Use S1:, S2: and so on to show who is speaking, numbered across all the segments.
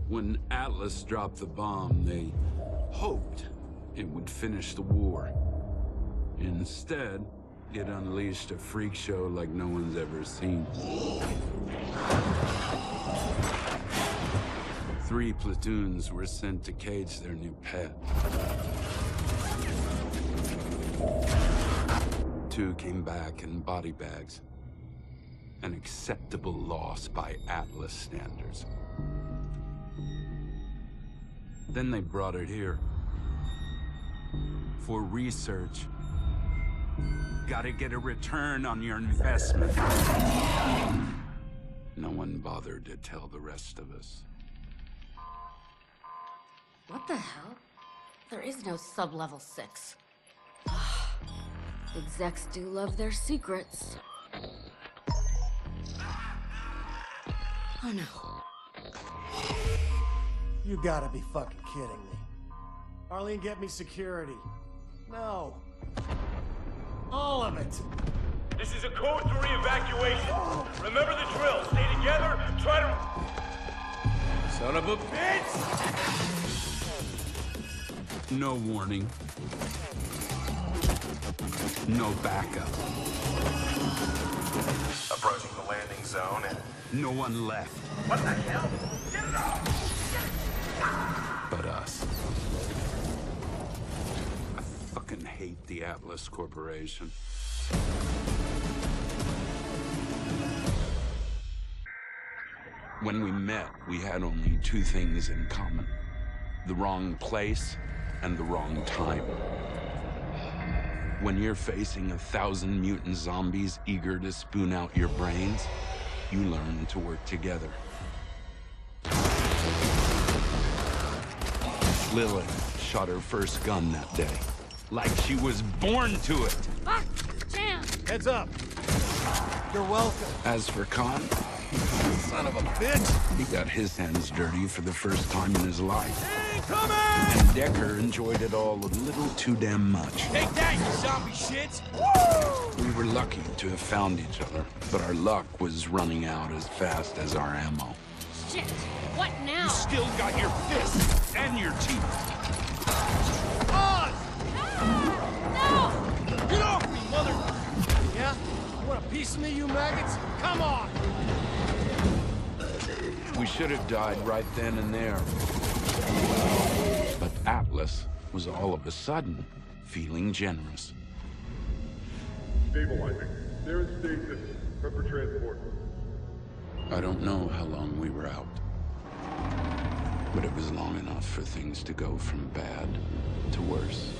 S1: When Atlas dropped the bomb, they hoped it would finish the war. Instead, it unleashed a freak show like no one's ever seen. 3 platoons were sent to cage their new pet. 2 came back in body bags. An acceptable loss by Atlas standards. Then they brought it here. For research. Gotta get a return on your investment. No one bothered to tell the rest of us.
S2: What the hell? There is no sub-level 6. Execs do love their secrets. Oh no.
S3: You gotta be fucking kidding me. Arlene, get me security. No. All of it.
S4: This is a code 3 evacuation. Remember the drill. Stay together. Try to...
S1: Son of a bitch! No warning. No backup.
S5: Approaching the landing zone and...
S1: No one left.
S4: What the hell? Get it off!
S1: But us. I fucking hate the Atlas Corporation. When we met, we had only 2 things in common. The wrong place and the wrong time. When you're facing 1,000 mutant zombies eager to spoon out your brains, you learn to work together. Lilith shot her first gun that day. Like she was born to it.
S2: Ah! Jam!
S3: Heads up. You're welcome.
S1: As for Khan,
S3: Son of a bitch.
S1: he got his hands dirty for the first time in his life.
S3: Incoming!
S1: And Decker enjoyed it all a little too damn much.
S4: Take that, you zombie shits!
S1: We were lucky to have found each other, but our luck was running out as fast as our ammo.
S2: Shit! What now?
S1: Still got your fists and your teeth.
S2: No!
S3: Get off me, mother! Yeah? You want a piece of me, you maggots? Come on!
S1: We should have died right then and there. But Atlas was all of a sudden feeling generous.
S6: Stabilizing. They're in stasis. Prep for transport.
S1: I don't know how long we were out, but it was long enough for things to go from bad to worse.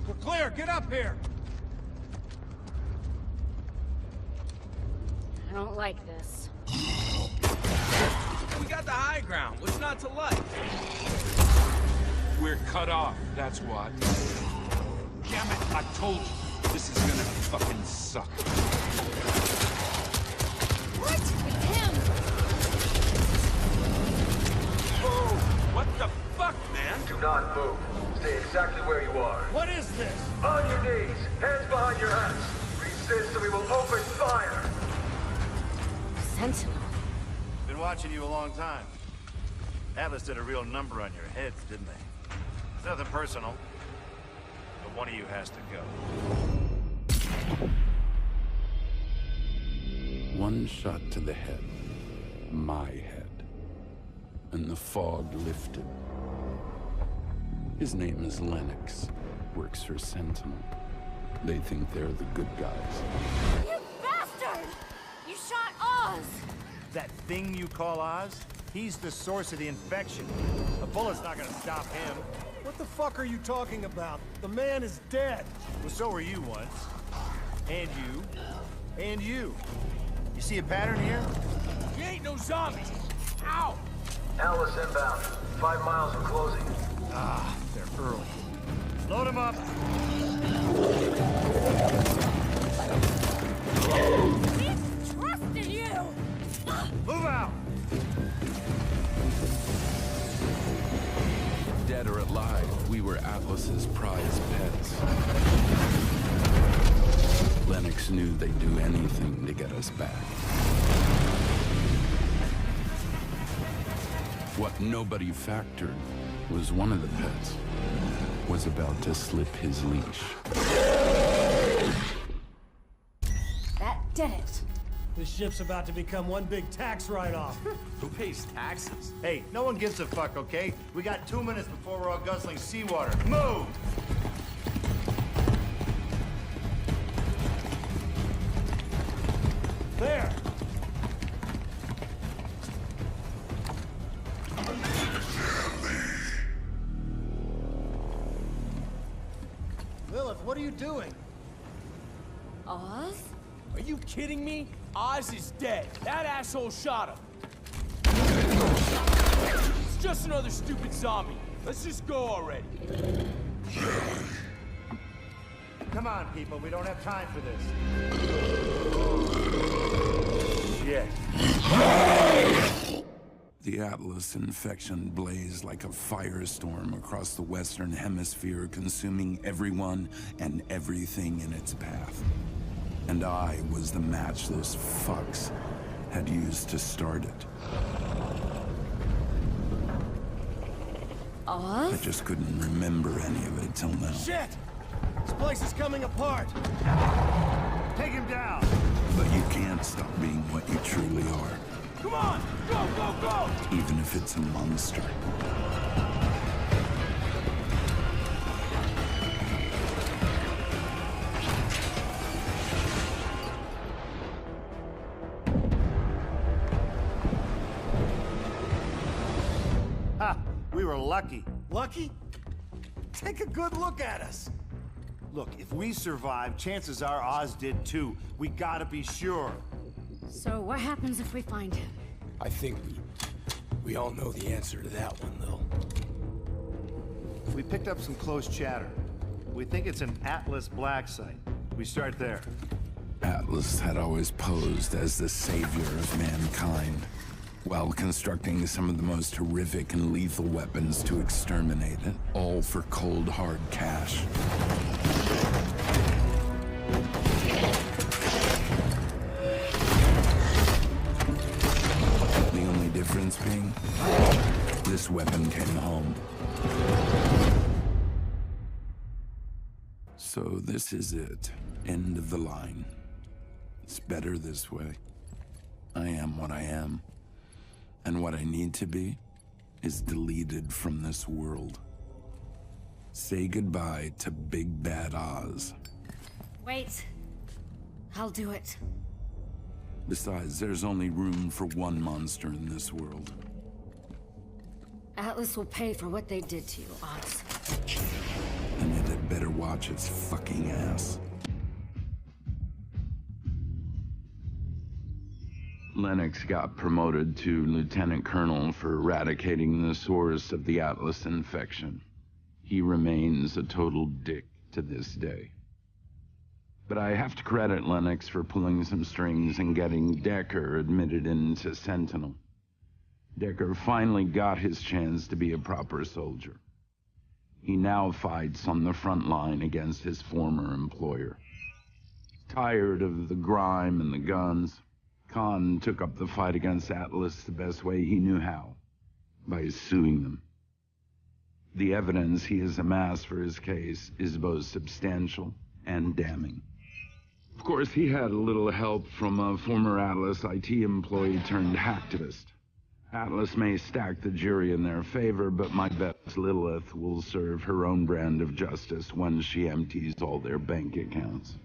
S3: We're clear, get up here!
S2: I don't like this.
S4: We got the high ground. What's not to like?
S1: We're cut off, that's what. Damn it, I told you, this is gonna fucking suck.
S2: What? It's him!
S4: What the fuck, man?
S5: do not move. Stay exactly where you are.
S3: What is this?
S5: On your knees. Hands behind your hats. Resist or we will open fire.
S2: Sentinel.
S7: Been watching you a long time. Atlas did a real number on your heads, didn't they? It's nothing personal, but one of you has to go.
S1: One shot to the head. My head. And the fog lifted. His name is Lennox. Works for Sentinel. They think they're the good guys.
S2: You bastard! You shot Oz!
S7: That thing you call Oz? He's the source of the infection. A bullet's not gonna stop him.
S3: What the fuck are you talking about? The man is dead.
S7: Well, so were you once. And you. And you. You see a pattern here?
S4: We ain't no zombies. Ow!
S5: Atlas inbound. 5 miles and closing.
S7: Ah, they're early. Load him up.
S2: He's trusted you!
S7: Move out!
S1: Dead or alive, we were Atlas's prize pets. Lennox knew they'd do anything to get us back. What nobody factored was one of the pets was about to slip his leash.
S2: That did it.
S3: This ship's about to become one big tax write-off.
S8: Who pays taxes?
S7: Hey, no one gives a fuck, okay? We got 2 minutes before we're all guzzling seawater. Move!
S3: There! Lilith, what are you doing?
S2: Oz?
S8: Are you kidding me? Oz is dead. That asshole shot him. It's just another stupid zombie. Let's just go already.
S7: Come on, people, we don't have time for this. Shit.
S1: The Atlas infection blazed like a firestorm across the Western Hemisphere, consuming everyone and everything in its path. And I was the matchless fucks had used to start it. I
S2: Oz?
S1: just couldn't remember any of it till now.
S3: Shit! This place is coming apart!
S7: Take him down!
S1: But you can't stop being what you truly are,
S8: Come on! Go, go, go!
S1: even if it's a monster.
S7: Ha! We were lucky.
S3: Lucky? Take a good look at us!
S7: Look, if we survive, chances are Oz did too. We gotta be sure.
S2: So what happens if we find him?
S8: I think we all know the answer to that one, Lil.
S7: We picked up some close chatter. We think it's an Atlas black site. We start there.
S1: Atlas had always posed as the savior of mankind, while constructing some of the most horrific and lethal weapons to exterminate it, all for cold, hard cash. The only difference being, this weapon came home. So this is it. End of the line. It's better this way. I am what I am. And what I need to be is deleted from this world. Say goodbye to Big Bad Oz.
S2: Wait. I'll do it.
S1: Besides, there's only room for one monster in this world.
S2: Atlas will pay for what they did to you, Oz.
S1: And it had better watch its fucking ass. Lennox got promoted to Lieutenant Colonel for eradicating the source of the Atlas infection. He remains a total dick to this day. But I have to credit Lennox for pulling some strings and getting Decker admitted into Sentinel. Decker finally got his chance to be a proper soldier. He now fights on the front line against his former employer. Tired of the grime and the guns, Khan took up the fight against Atlas the best way he knew how, by suing them. The evidence he has amassed for his case is both substantial and damning. Of course, he had a little help from a former Atlas IT employee turned hacktivist. Atlas may stack the jury in their favor, but my bet Lilith will serve her own brand of justice when she empties all their bank accounts.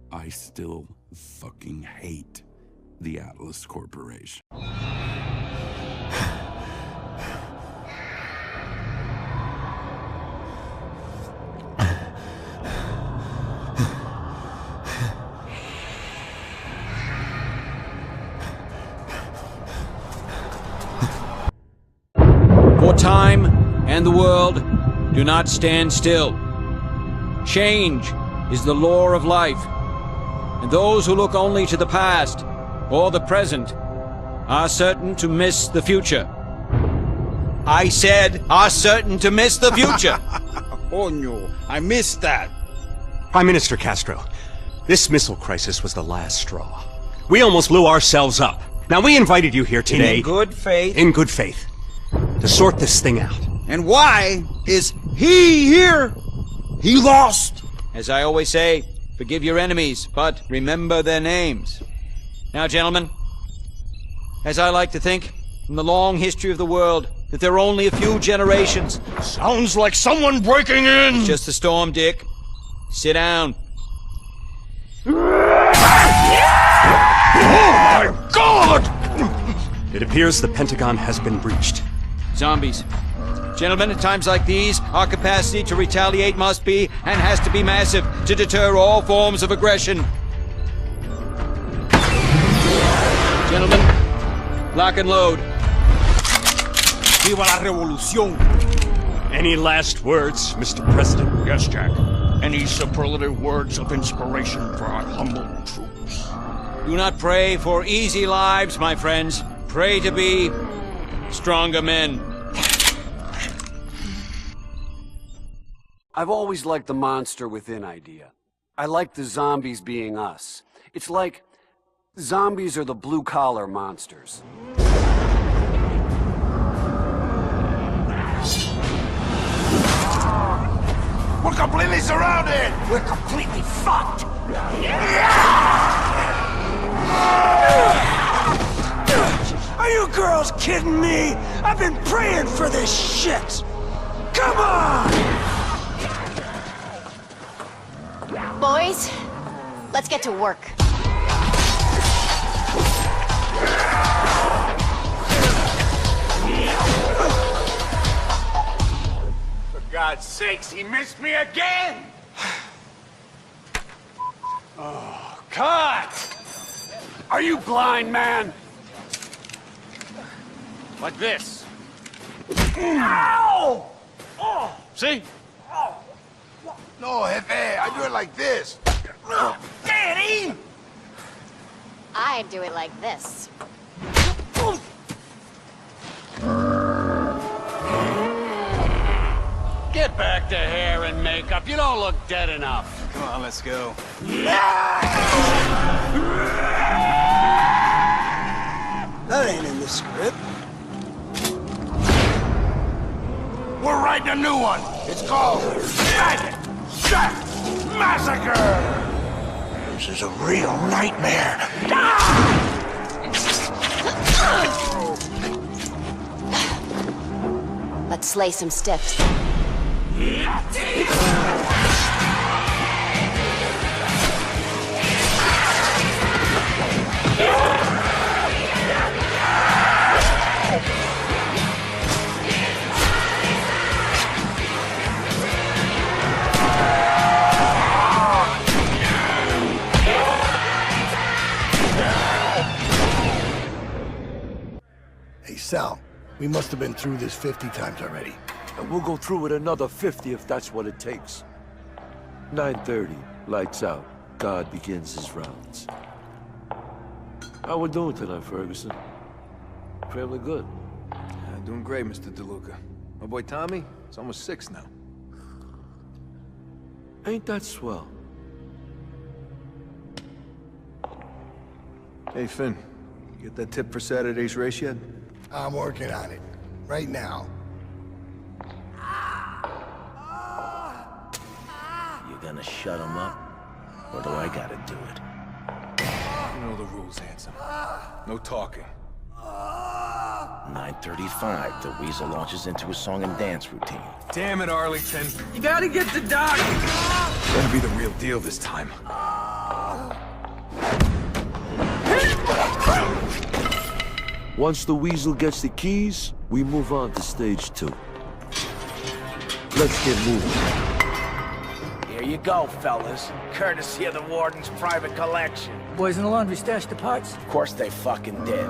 S1: I still fucking hate the Atlas Corporation.
S9: time and the world do not stand still. Change is the law of life, and those who look only to the past or the present are certain to miss the future. I said, are certain to miss the future.
S10: Oh no, I missed that.
S11: Prime Minister Castro, this missile crisis was the last straw. We almost blew ourselves up. Now, we invited you here today...
S9: In good faith.
S11: In good faith. To sort this thing out.
S10: And why is he here? He lost.
S9: As I always say, forgive your enemies, but remember their names. Now, gentlemen, as I like to think, in the long history of the world, that there are only a few generations.
S10: Sounds like someone breaking in!
S9: It's just a storm, Dick. Sit down.
S10: Oh my God!
S11: It appears the Pentagon has been breached.
S9: Zombies. Gentlemen, at times like these, our capacity to retaliate must be, and has to be massive, to deter all forms of aggression. Gentlemen, lock and load.
S10: Viva la revolución!
S11: Any last words, Mr. President?
S10: Yes, Jack. Any superlative words of inspiration for our humble troops?
S9: Do not pray for easy lives, my friends. Pray to be stronger men.
S12: I've always liked the monster within idea. I like the zombies being us. It's like zombies are the blue-collar monsters.
S10: We're completely surrounded!
S3: We're completely fucked! Are you girls kidding me? I've been praying for this shit! Come on!
S2: Boys, let's get to work.
S10: For God's sakes, he missed me again!
S12: Oh, cut! Are you blind, man?
S10: Like this.
S3: Ow!
S10: Oh! See?
S3: Oh.
S10: No, Jefe, I do it like this.
S3: Danny!
S2: I do it like this.
S12: Get back to hair and makeup. You don't look dead enough.
S10: Come on, let's go.
S3: That ain't in the script.
S10: We're writing a new one. It's called Magic Jack Massacre. This is a real nightmare.
S2: Let's slay some stiffs.
S13: Hey, Sal, we must have been through this 50 times already.
S14: And we'll go through it another 50 if that's what it takes. 9:30, lights out. God begins his rounds. How we doing tonight, Ferguson? Family good?
S15: Doing great, Mr. DeLuca. My boy Tommy, he's almost 6 now.
S14: Ain't that swell?
S15: Hey, Finn, you get that tip for Saturday's race yet?
S13: I'm working on it. Right now.
S16: You gonna shut him up? Or do I gotta do it?
S15: You know the rules, handsome. No talking.
S16: 9:35, the Weasel launches into a song and dance routine.
S15: Damn it, Arlington.
S8: You gotta get the doc!
S15: Better be the real deal this time.
S14: Once the Weasel gets the keys, we move on to stage 2. Let's get moving.
S17: Here you go, fellas. Courtesy of the Warden's private collection.
S8: Boys in the laundry stashed the parts?
S17: Of course they fucking did.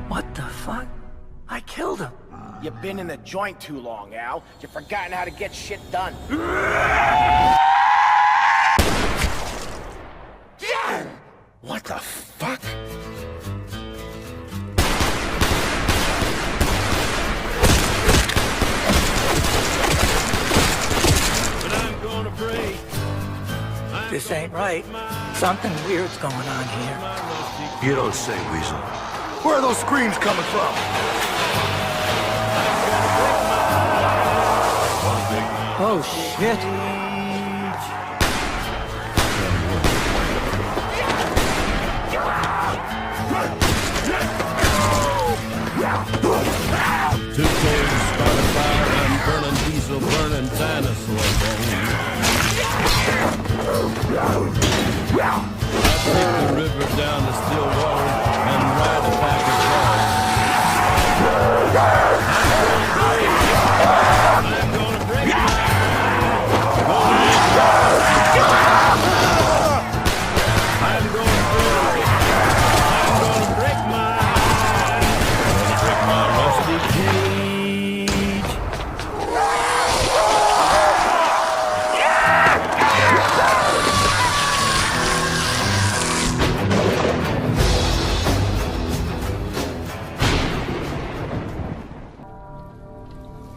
S8: What the fuck?
S17: killed him. You've been in the joint too long, Al. You've forgotten how to get shit done. What the fuck?
S4: But I'm gonna break.
S17: This ain't right. Something weird's going on here.
S13: You don't say, Weasel. Where are those screams coming from?
S17: Oh, shit.
S4: Two-toes, starting fire, and burning diesel, burning dinosaur bones. I take the river down to still water and ride a pack of cars. I'm gonna break my rusty cage.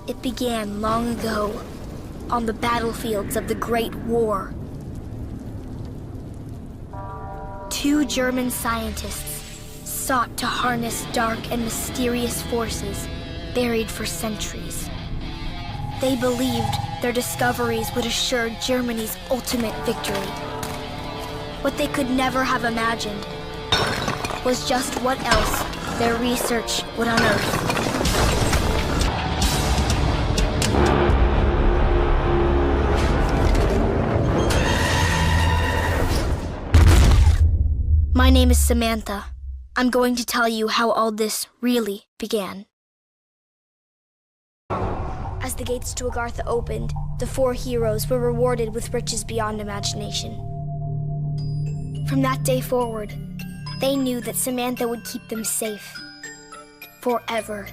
S18: It began long ago, on the battlefields of the Great War. 2 German scientists sought to harness dark and mysterious forces buried for centuries. They believed their discoveries would assure Germany's ultimate victory. What they could never have imagined was just what else their research would unearth. My name is Samantha. I'm going to tell you how all this really began. As the gates to Agartha opened, the 4 heroes were rewarded with riches beyond imagination. From that day forward, they knew that Samantha would keep them safe. Forever.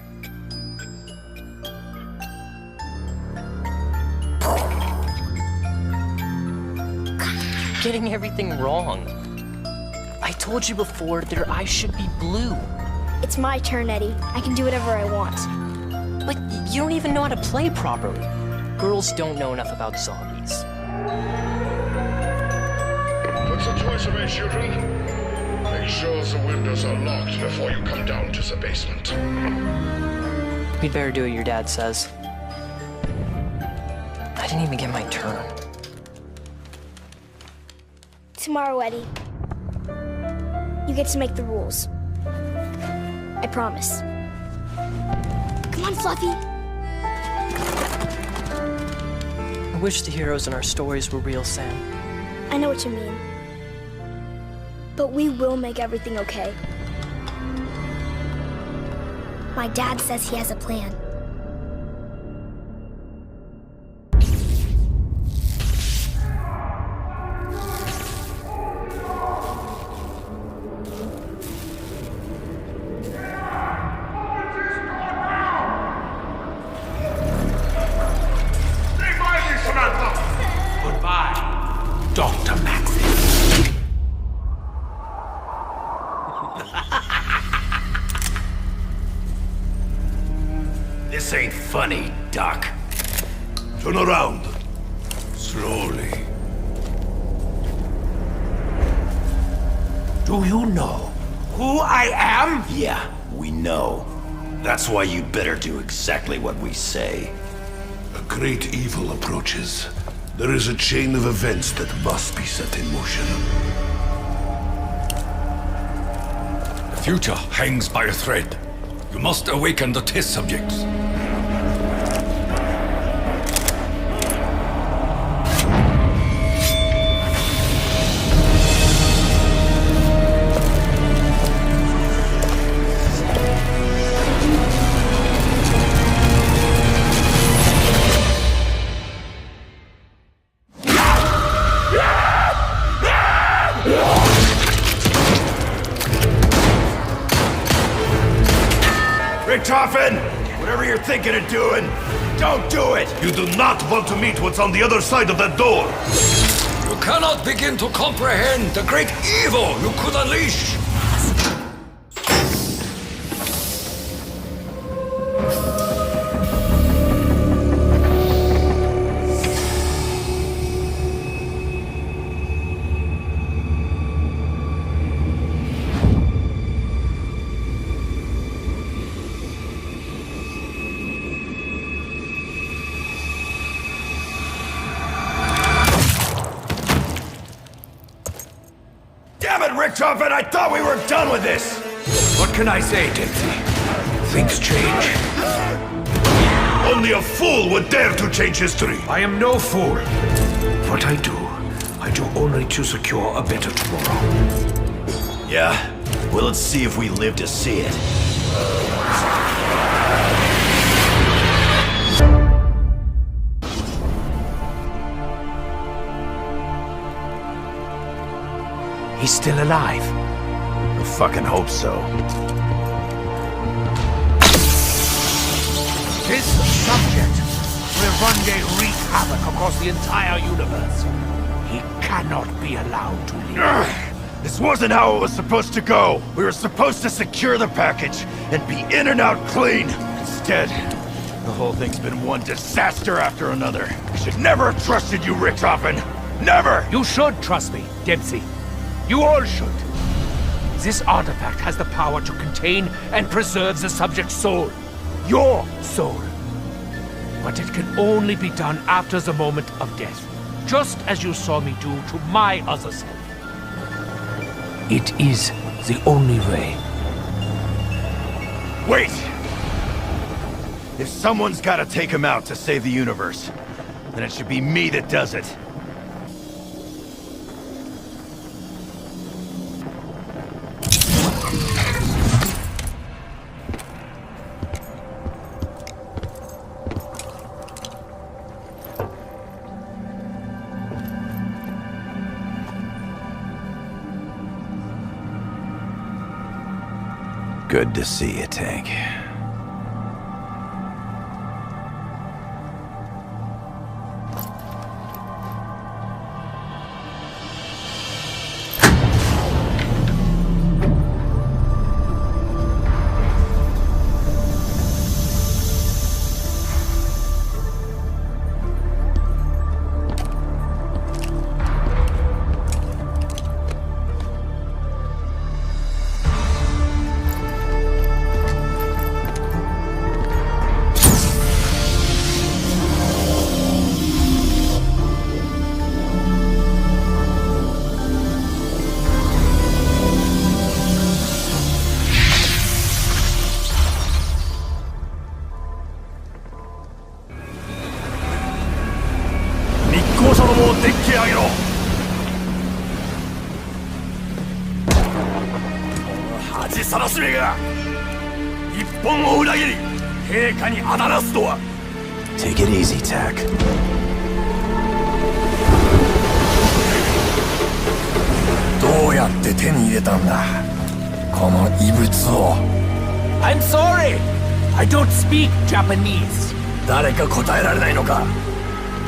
S19: You're getting everything wrong. I told you before their eyes should be blue.
S18: It's my turn, Eddie. I can do whatever I want.
S19: But you don't even know how to play properly. Girls don't know enough about zombies.
S6: Put the toys away, children. Make sure the windows are locked before you come down to the basement.
S19: We'd better do what your dad says. I didn't even get my turn.
S18: Tomorrow, Eddie. You get to make the rules. I promise. Come on, Fluffy.
S19: I wish the heroes in our stories were real, Sam.
S18: I know what you mean. But we will make everything okay. My dad says he has a plan.
S10: Dr. Maxis. This ain't funny, Doc.
S13: Turn around. Slowly.
S10: Do you know who I am?
S20: Yeah, we know. That's why you'd better do exactly what we say.
S13: A great evil approaches. There is a chain of events that must be set in motion.
S10: The future hangs by a thread. You must awaken the test subjects.
S20: Richtofen! Whatever you're thinking of doing, don't do it!
S13: You do not want to meet what's on the other side of that door!
S10: You cannot begin to comprehend the great evil you could unleash!
S20: Richtofen, I thought we were done with this!
S10: What can I say, Dempsey? Things change.
S13: Only a fool would dare to change history!
S10: I am no fool. What I do only to secure a better tomorrow.
S20: Yeah? Well, let's see if we live to see it.
S10: He's still alive.
S20: I fucking hope so.
S10: This subject will one day wreak havoc across the entire universe. He cannot be allowed to live.
S20: This wasn't how it was supposed to go. We were supposed to secure the package and be in and out clean. Instead, the whole thing's been one disaster after another. I should never have trusted you, Richtofen. Never!
S10: You should trust me, Dempsey. You all should. This artifact has the power to contain and preserve the subject's soul. Your soul. But it can only be done after the moment of death. Just as you saw me do to my other self. It is the only way.
S20: Wait! If someone's gotta take him out to save the universe, then it should be me that does it. Good to see you, Tank. Take it easy, Tack.
S10: I'm sorry! I don't speak Japanese.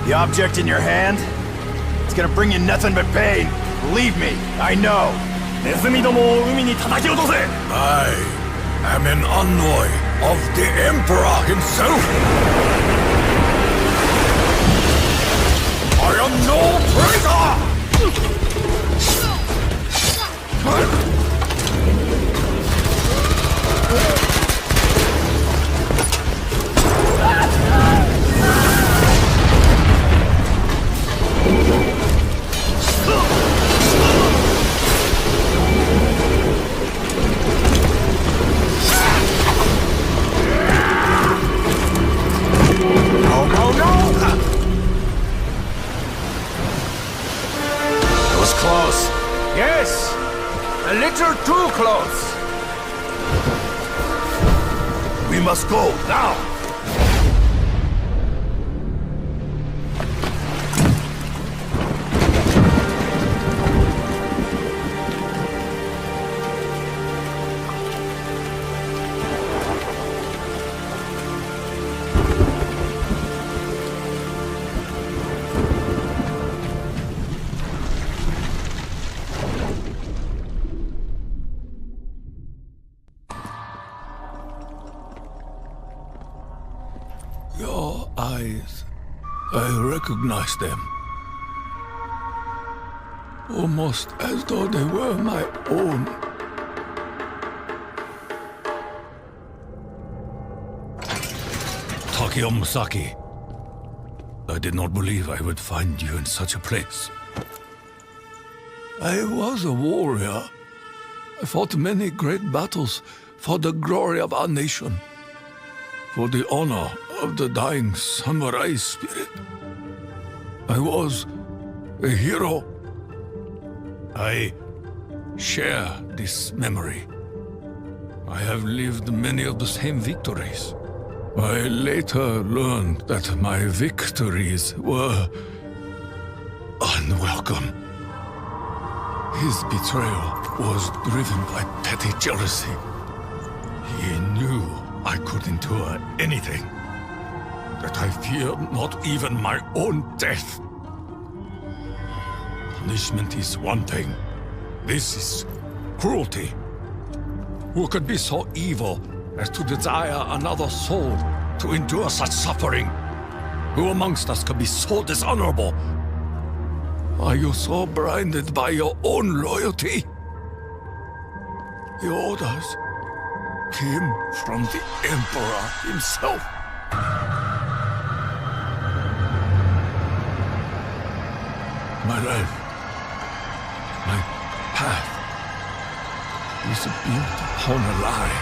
S20: The object in your hand? It's gonna bring you nothing but pain. Believe me, I know.
S13: I am an envoy of the Emperor himself. I am no traitor!
S10: Yes! A little too close.
S20: We must go, now!
S13: eyes. I recognized them. Almost as though they were my own. Takeo Musaki. I did not believe I would find you in such a place. I was a warrior. I fought many great battles for the glory of our nation, for the honor of the dying samurai spirit. I was a hero. I share this memory. I have lived many of the same victories. I later learned that my victories were unwelcome. His betrayal was driven by petty jealousy. He knew I could endure anything, that I feared not even my own death. Punishment is one thing. This is cruelty. Who could be so evil as to desire another soul to endure such suffering? Who amongst us could be so dishonorable? Are you so blinded by your own loyalty? The orders came from the Emperor himself. My life, my path, is built upon a lie.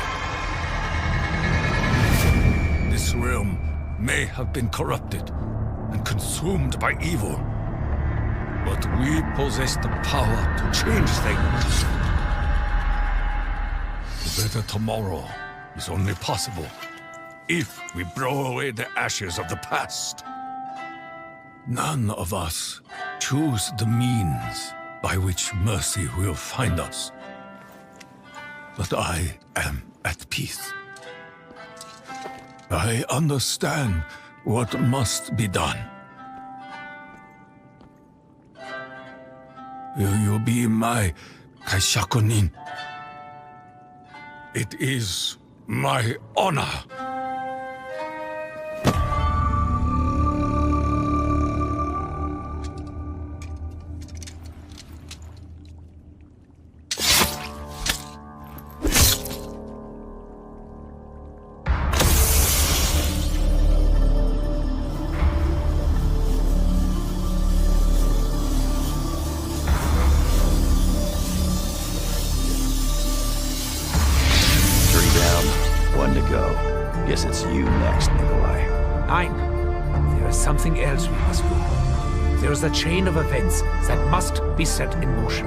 S13: This realm may have been corrupted and consumed by evil, but we possess the power to change things. A better tomorrow is only possible if we blow away the ashes of the past. None of us choose the means by which mercy will find us. But I am at peace. I understand what must be done. Will you be my Kaishakunin? It is my honor.
S10: There's a chain of events that must be set in motion.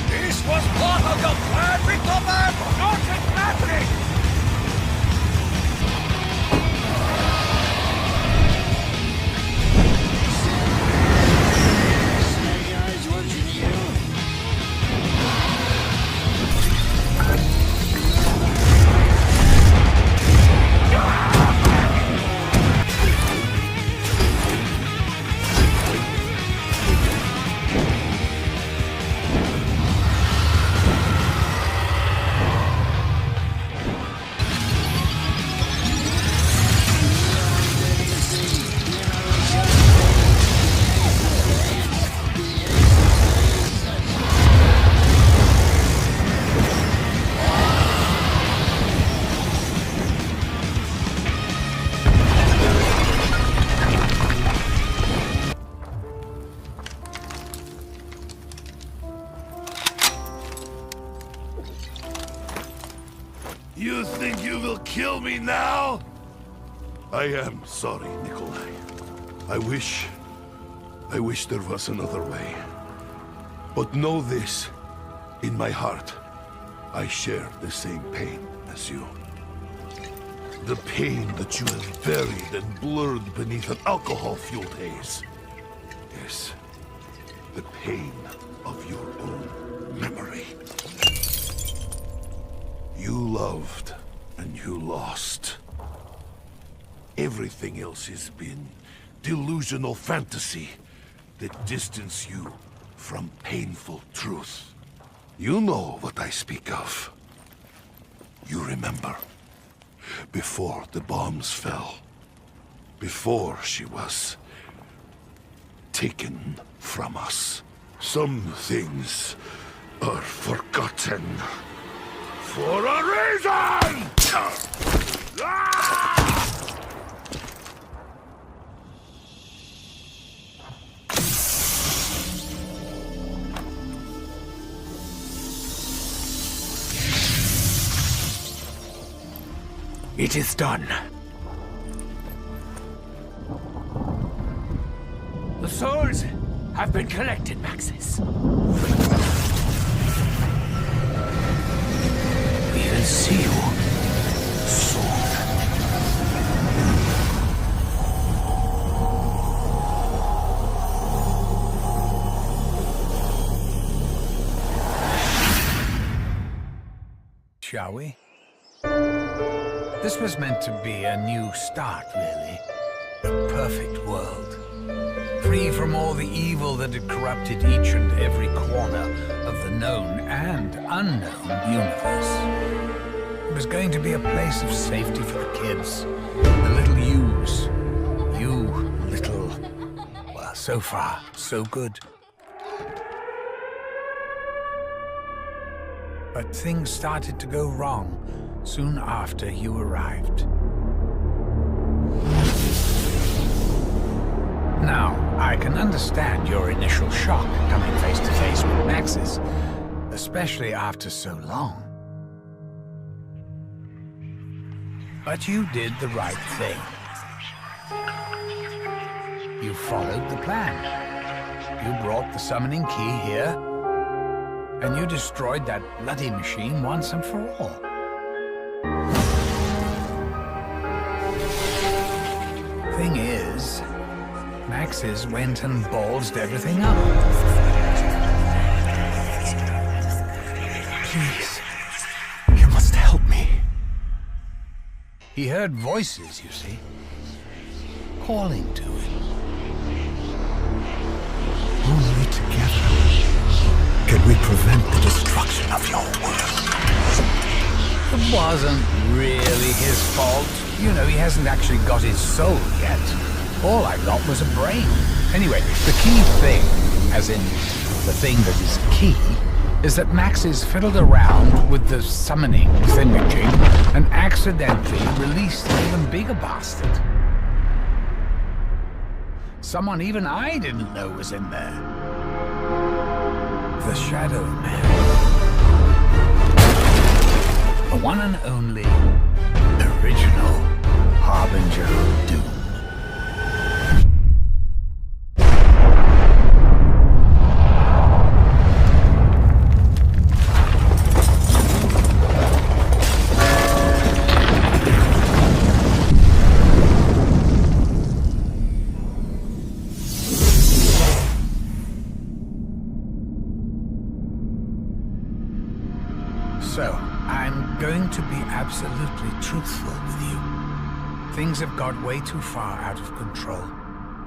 S20: This was part of the plan, Victor! Not exactly!
S13: You think you will kill me now? I am sorry, Nikolai. I wish there was another way. But know this, in my heart, I share the same pain as you. The pain that you have buried and blurred beneath an alcohol-fueled haze. Yes, the pain of your own memory. You loved and you lost. Everything else has been delusional fantasy that distance you from painful truth. You know what I speak of. You remember. Before the bombs fell. Before she was taken from us. Some things are forgotten. For a reason!
S10: It is done. The souls have been collected, Maxis. We will see you soon.
S21: Shall we? This was meant to be a new start, really. A perfect world. Free from all the evil that had corrupted each and every corner of the known and unknown universe. It was going to be a place of safety for the kids. The little yous. You little... Well, so far, so good. But things started to go wrong soon after you arrived. Now, I can understand your initial shock coming face to face with Maxis, especially after so long. But you did the right thing. You followed the plan. You brought the summoning key here, and you destroyed that bloody machine once and for all. Thing is, Maxis went and ballsed everything up. Please, you must help me. He heard voices, you see, calling to him.
S13: Only together can we prevent the destruction of your world.
S21: It wasn't really his fault. You know, he hasn't actually got his soul yet. All I got was a brain. Anyway, the key thing, as in the thing that is key, is that Maxis fiddled around with the summoning thingamajig and accidentally released an even bigger bastard. Someone even I didn't know was in there. The Shadow Man. The one and only original Harbinger of Doom. So, I'm going to be absolutely truthful with you. Things have got way too far out of control.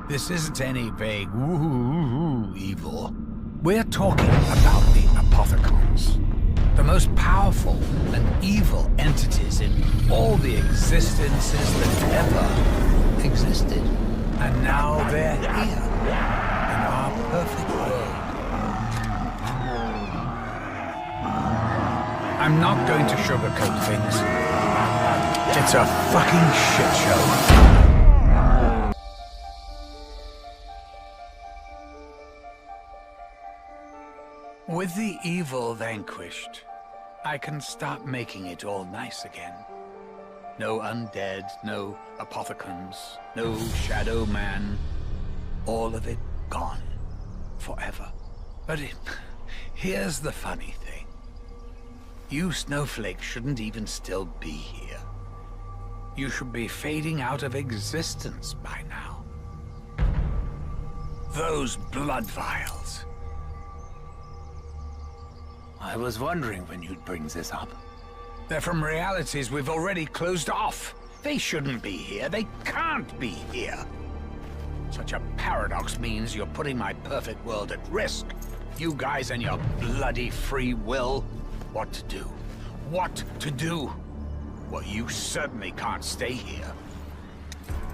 S21: This isn't any vague woo-hoo evil. We're talking about the Apothecons. The most powerful and evil entities in all the existences that ever existed. And now they're here, in our perfect world. I'm not going to sugarcoat things. It's a fucking shit show. With the evil vanquished, I can start making it all nice again. No undead, no apothecons, no shadow man. All of it gone. Forever. But here's the funny thing. You snowflakes shouldn't even still be here. You should be fading out of existence by now. Those blood vials.
S17: I was wondering when you'd bring this up.
S21: They're from realities we've already closed off. They shouldn't be here. They can't be here. Such a paradox means you're putting my perfect world at risk. You guys and your bloody free will. What to do? What to do? Well, you certainly can't stay here.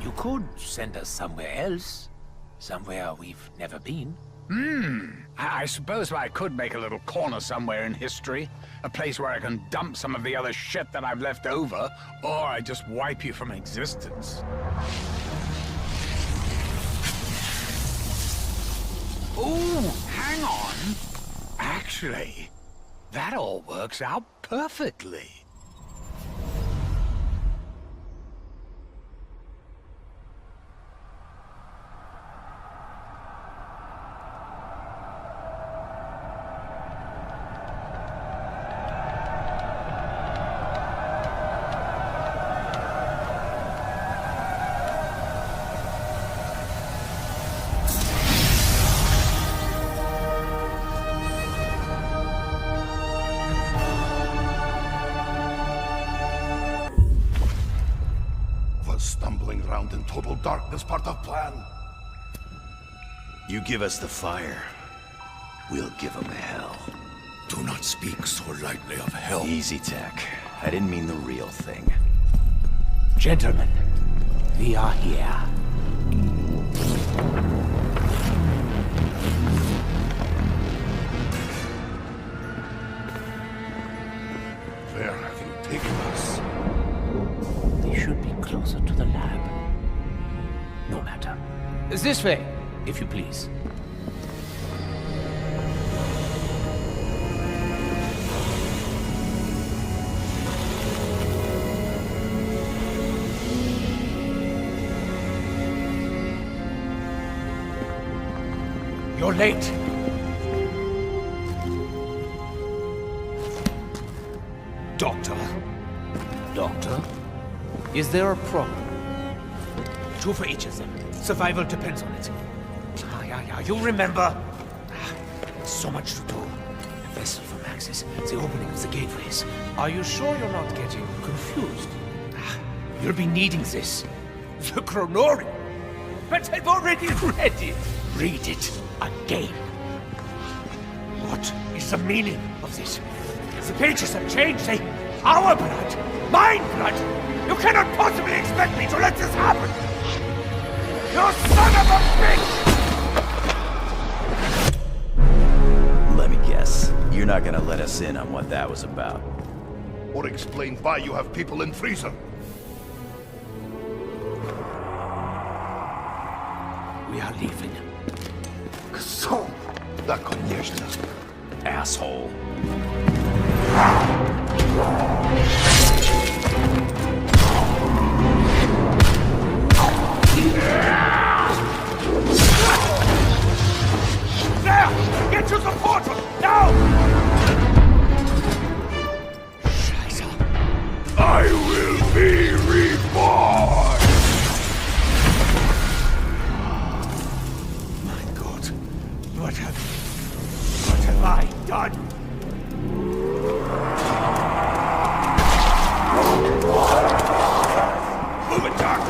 S17: You could send us somewhere else. Somewhere we've never been.
S21: I suppose I could make a little corner somewhere in history. A place where I can dump some of the other shit that I've left over. Or I just wipe you from existence. Ooh, hang on. Actually, that all works out perfectly.
S13: Stumbling around in total darkness part of plan.
S20: You give us the fire, we'll give them hell.
S13: Do not speak so lightly of hell.
S16: Easy, Tech. I didn't mean the real thing.
S17: Gentlemen, we are here.
S13: Where have you taken us?
S17: They should be closer to the lab. No matter. This way, if you please.
S10: You're late. Doctor?
S17: Doctor? Is there a problem?
S10: 2 for each of them. Survival depends on it. You remember? So much to do. A vessel from Axis, the opening of the gateways. Are you sure you're not getting confused? You'll be needing this. The Chronorium. But I've already read it. Read it again. What is the meaning of this? The pages have changed. They... Our blood. Mine blood. You cannot possibly expect me to let this happen! You son of a bitch!
S16: Let me guess. You're not gonna let us in on what that was about.
S13: Or explain why you have people in freezer.
S17: We are leaving.
S13: So, that конечно.
S16: Asshole.
S10: There! Get to the portal! Now!
S13: Scheiße. I will be reborn!
S10: My God. What have I done? Move it, Doc!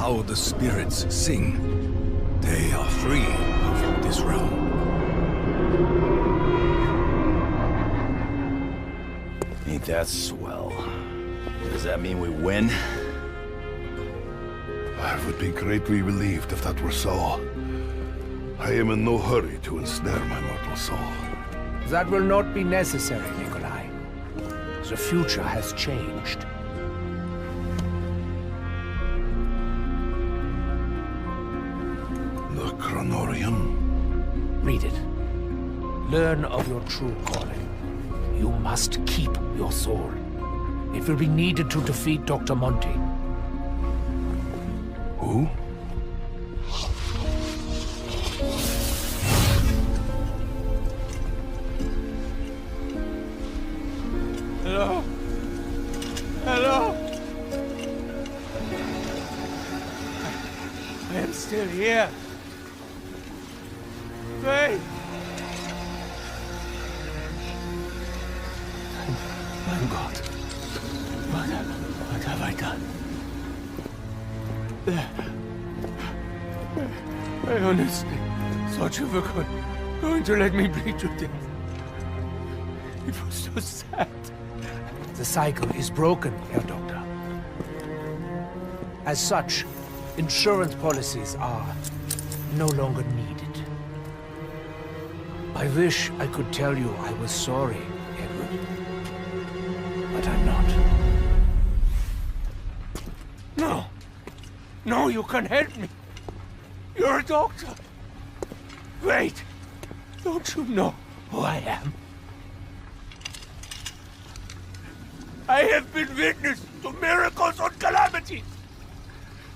S20: how the spirits sing. They are free from this realm.
S16: Ain't that swell? Does that mean we win?
S13: I would be greatly relieved if that were so. I am in no hurry to ensnare my mortal soul.
S10: That will not be necessary, Nikolai. The future has changed.
S13: The Chronorium?
S10: Read it. Learn of your true calling. You must keep your soul. It will be needed to defeat Dr. Monty.
S13: Who?
S8: Hello? Hello? I am still here. Faye!
S10: My God. What have I done?
S8: I honestly thought you were going to let me bleed to death. It was so sad.
S10: The cycle is broken, Herr Doctor. As such, insurance policies are no longer needed. I wish I could tell you I was sorry, Edward. But I'm not.
S8: No. No, you can help me. You're a doctor. Wait. Don't you know who I am? I have been witness to miracles and calamities.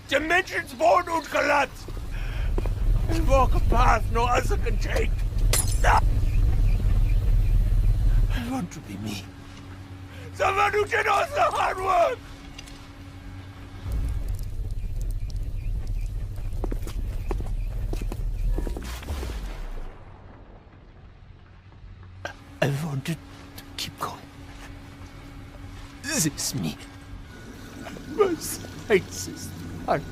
S8: Dimensions born and collapse. I walk a path no other can take. I want to be me. Someone who did all the hard work. I wanted to keep going. This is me. My sights is done.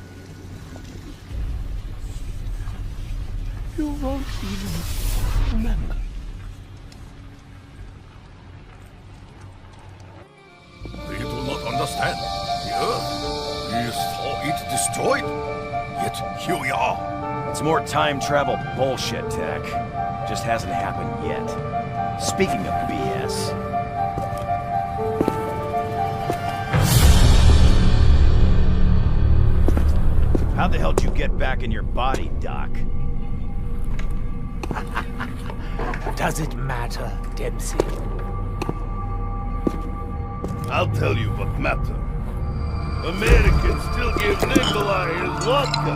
S8: You won't even remember.
S20: You do not understand. The Earth, we saw it destroyed. Yet here we are.
S16: It's more time travel bullshit, Tech. Just hasn't happened yet. Speaking of BS... How the hell did you get back in your body, Doc?
S10: Does it matter, Dempsey?
S13: I'll tell you what matter. Americans still give Nikolai his vodka.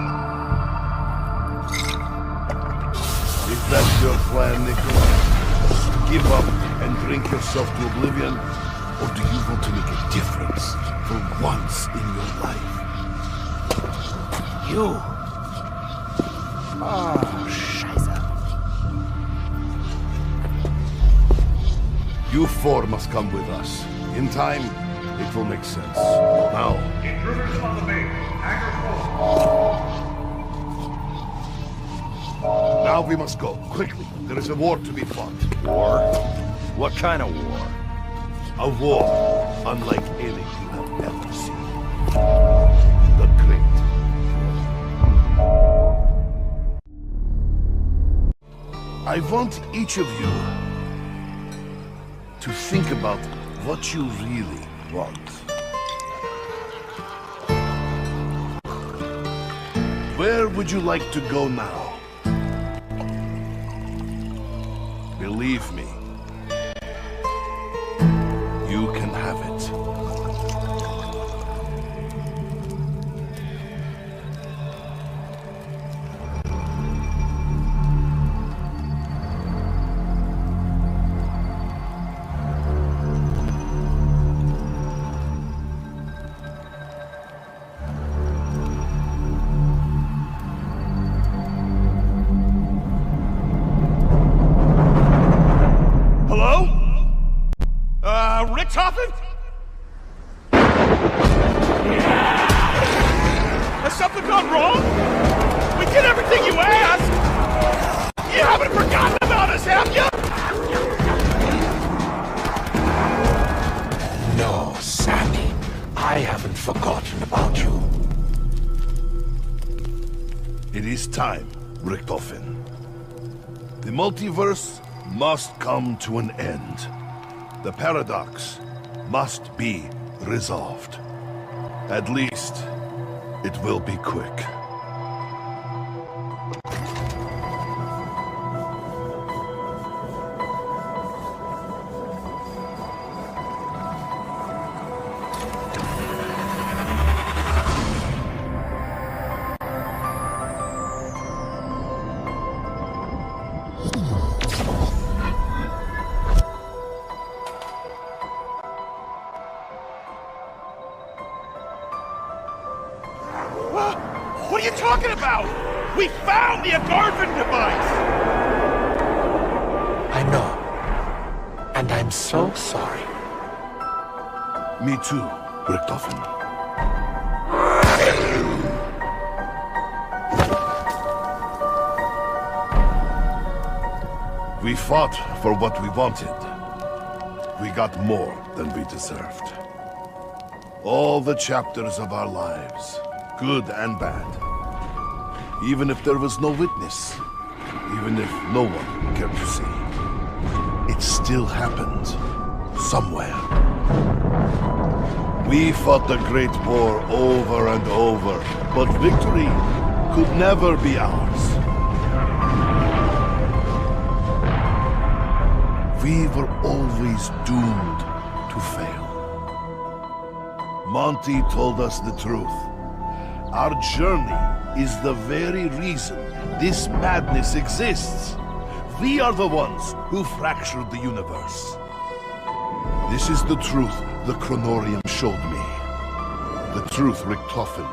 S13: If that's your plan, Nikolai, give up and drink yourself to oblivion, or do you want to make a difference for once in your life?
S10: You. Oh, Scheiße.
S13: You four must come with us. In time, it will make sense. Now.
S4: Intruders on the base. Hangar full.
S13: Now we must go, quickly. There is a war to be fought.
S16: War? What kind of war?
S13: A war unlike any you have ever seen. The Great. I want each of you to think about what you really want. Where would you like to go now? Believe me, you can have it.
S8: nothing gone wrong? We did everything you asked! You haven't forgotten about us, have you?
S20: No, Sammy. I haven't forgotten about you.
S13: It is time, Richtofen. The multiverse must come to an end. The paradox must be resolved. At least, it will be quick.
S8: What are you talking about? We found the Agarvan device!
S20: I know. And I'm so sorry.
S13: Me too, Richtofen. We fought for what we wanted. We got more than we deserved. All the chapters of our lives, good and bad. Even if there was no witness, even if no one cared to see, it still happened somewhere. We fought the Great War over and over, but victory could never be ours. We were always doomed to fail. Monty told us the truth. Our journey is the very reason this madness exists. We are the ones who fractured the universe. This is the truth the Chronorium showed me. The truth Richtofen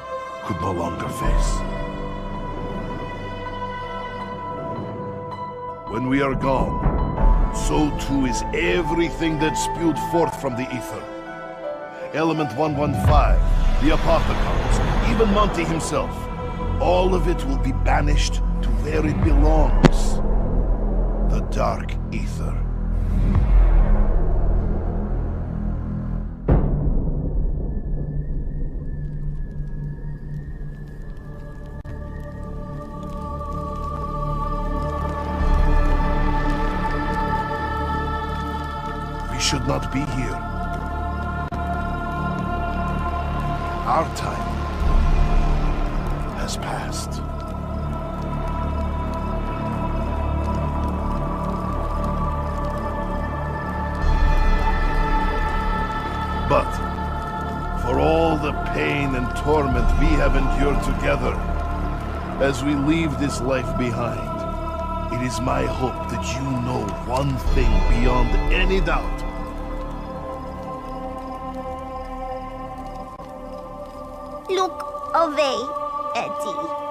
S13: could no longer face. When we are gone, so too is everything that spewed forth from the ether. Element 115, the Apothecons, even Monty himself. All of it will be banished to where it belongs. The Dark Ether. We should not be here. Our time has passed. But for all the pain and torment we have endured together, as we leave this life behind, it is my hope that you know one thing beyond any doubt.
S5: Look away, Eddie.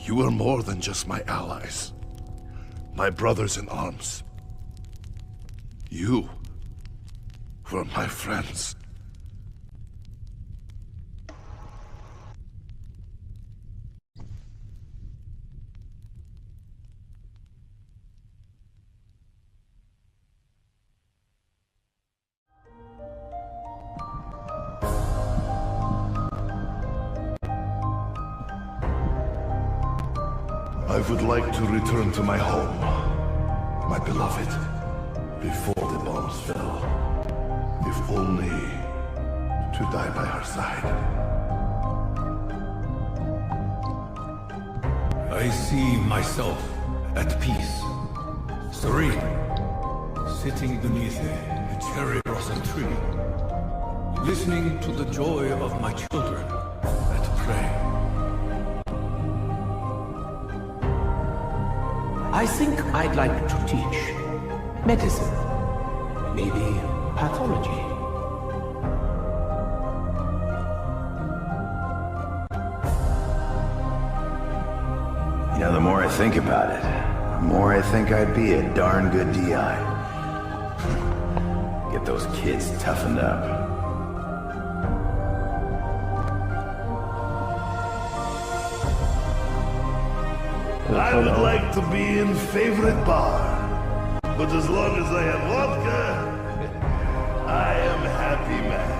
S13: You are more than just my allies. My brothers in arms. You were my friends. I would like to return to my home, my beloved, before the bombs fell. If only to die by her side.
S22: I see myself at peace, serene, sitting beneath a cherry blossom tree, listening to the joy of my children at play.
S17: I think I'd like to teach medicine, maybe pathology.
S20: know, the more I think about it, the more I think I'd be a darn good DI. Get those kids toughened up.
S13: I would like to be in favorite bar, but as long as I have vodka, I am happy man.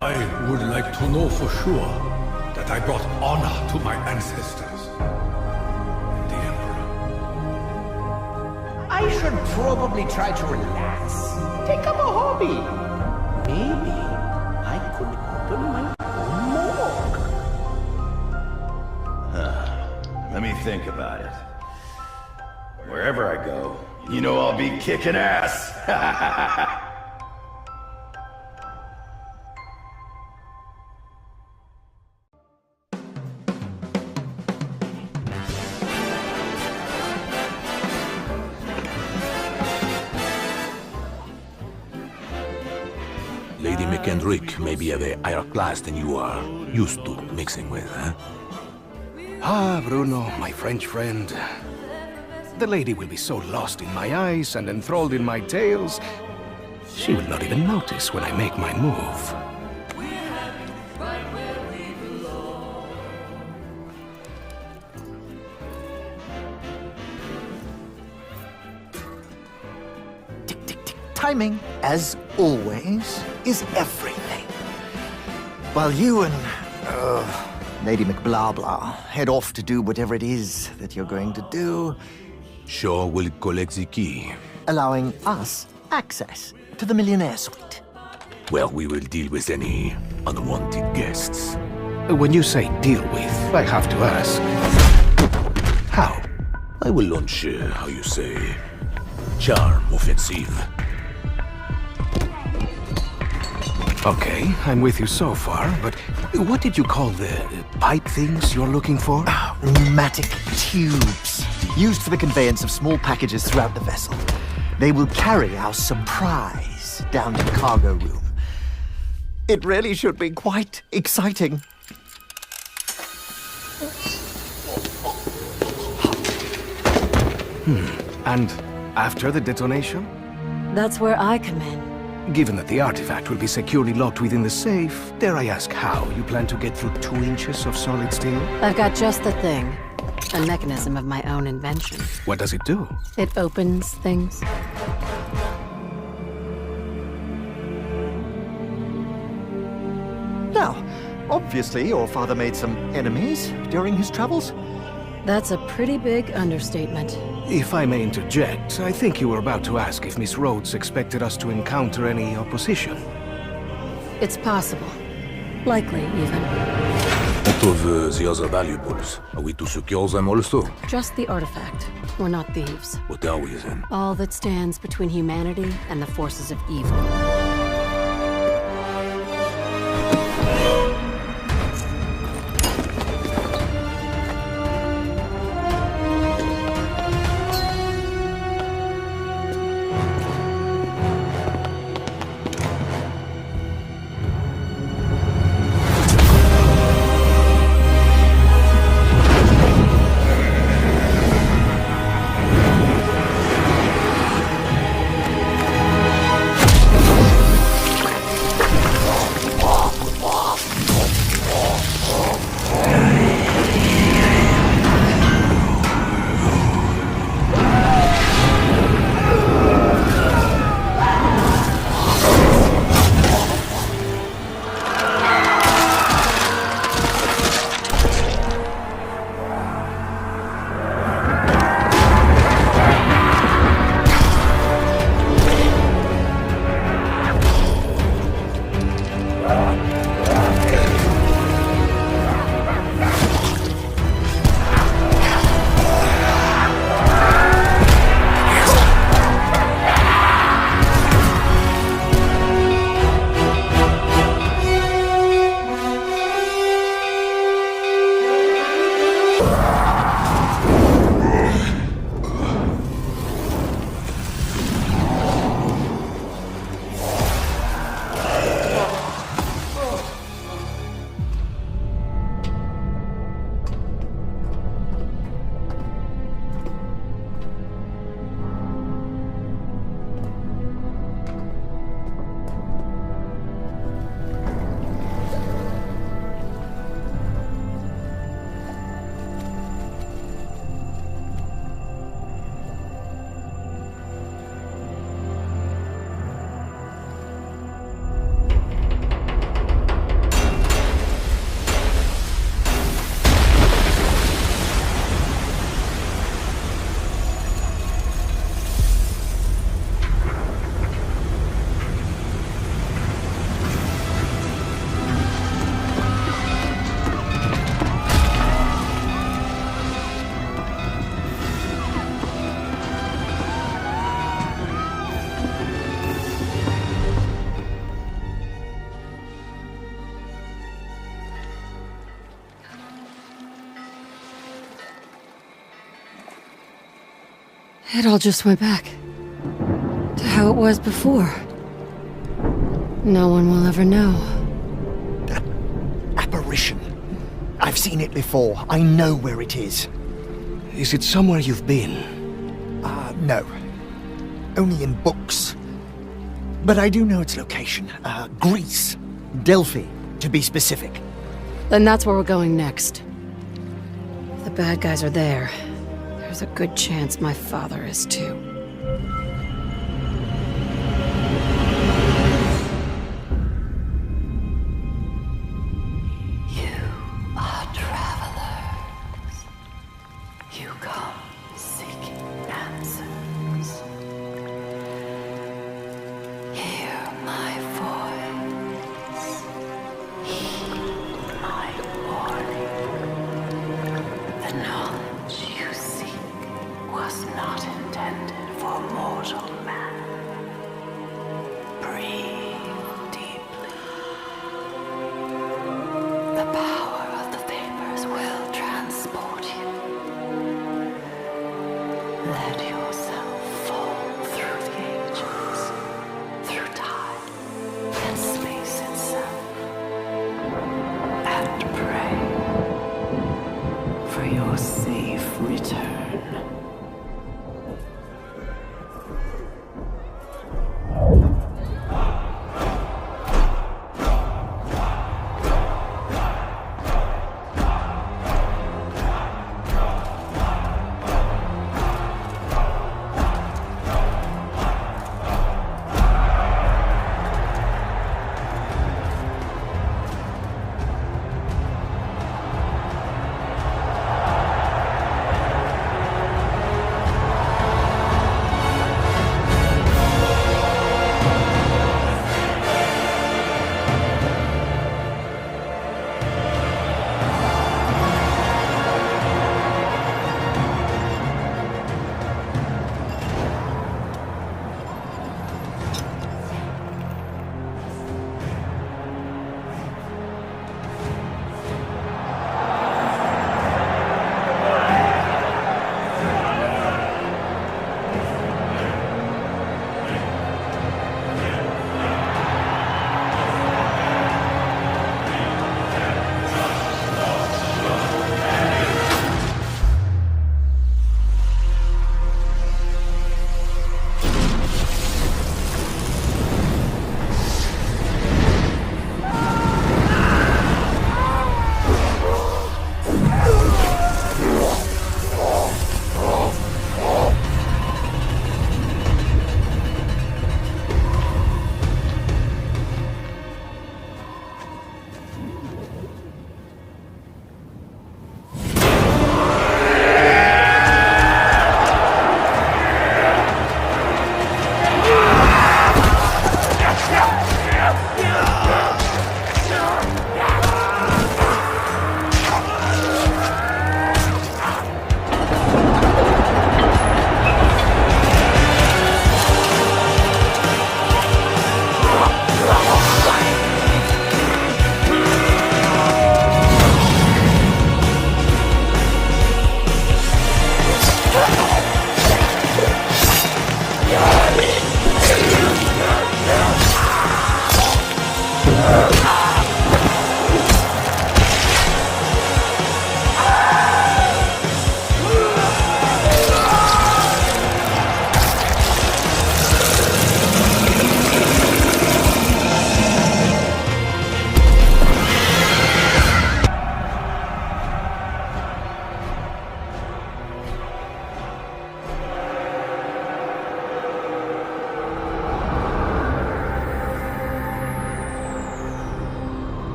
S22: I would like to know for sure that I brought honor to my ancestors. The Emperor.
S17: I should probably try to relax. Take up a hobby. Maybe I could open my own morgue.
S20: Let me think about it. Wherever I go, you know I'll be kicking ass.
S1: Lady McKendrick may be of a higher class than you are used to mixing with, huh?
S7: Ah, Bruno, my French friend. The lady will be so lost in my eyes and enthralled in my tales, she will not even notice when I make my move.
S23: Timing, as always, is everything. While you and, Lady McBlahblah head off to do whatever it is that you're going to do,
S1: Shaw will collect the key.
S23: allowing us access to the Millionaire Suite.
S1: Well, we will deal with any unwanted guests.
S7: When you say deal with, I have to ask, how?
S1: I will launch, how you say, charm offensive.
S7: Okay, I'm with you so far, but what did you call the pipe things you're looking for?
S23: Pneumatic tubes, used for the conveyance of small packages throughout the vessel. They will carry our surprise down to the cargo room. It really should be quite exciting.
S7: And after the detonation?
S24: That's where I come in.
S7: Given that the artifact will be securely locked within the safe, dare I ask how you plan to get through 2 inches of solid steel?
S24: I've got just the thing. A mechanism of my own invention.
S7: What does it do?
S24: It opens things.
S23: Now, obviously your father made some enemies during his travels.
S24: That's a pretty big understatement.
S7: If I may interject, I think you were about to ask if Miss Rhodes expected us to encounter any opposition.
S24: It's possible. Likely, even.
S1: What of the other valuables? Are we to secure them also?
S24: Just the artifact. We're not thieves.
S1: What are we then?
S24: All that stands between humanity and the forces of evil. It all just went back to how it was before. No one will ever know.
S23: That apparition. I've seen it before. I know where it is.
S7: Is it somewhere you've been?
S23: No. Only in books. But I do know its location. Greece. Delphi, to be specific.
S24: Then that's where we're going next. If the bad guys are there, there's a good chance my father is too.
S3: You are travelers. You come seeking answers. Hear my voice. Heed my warning. The knowledge you seek was not intended for mortal man. Breathe deeply. The power of the vapors will transport you. Let yourself fall through the ages, through time and space itself, and pray for your safe return.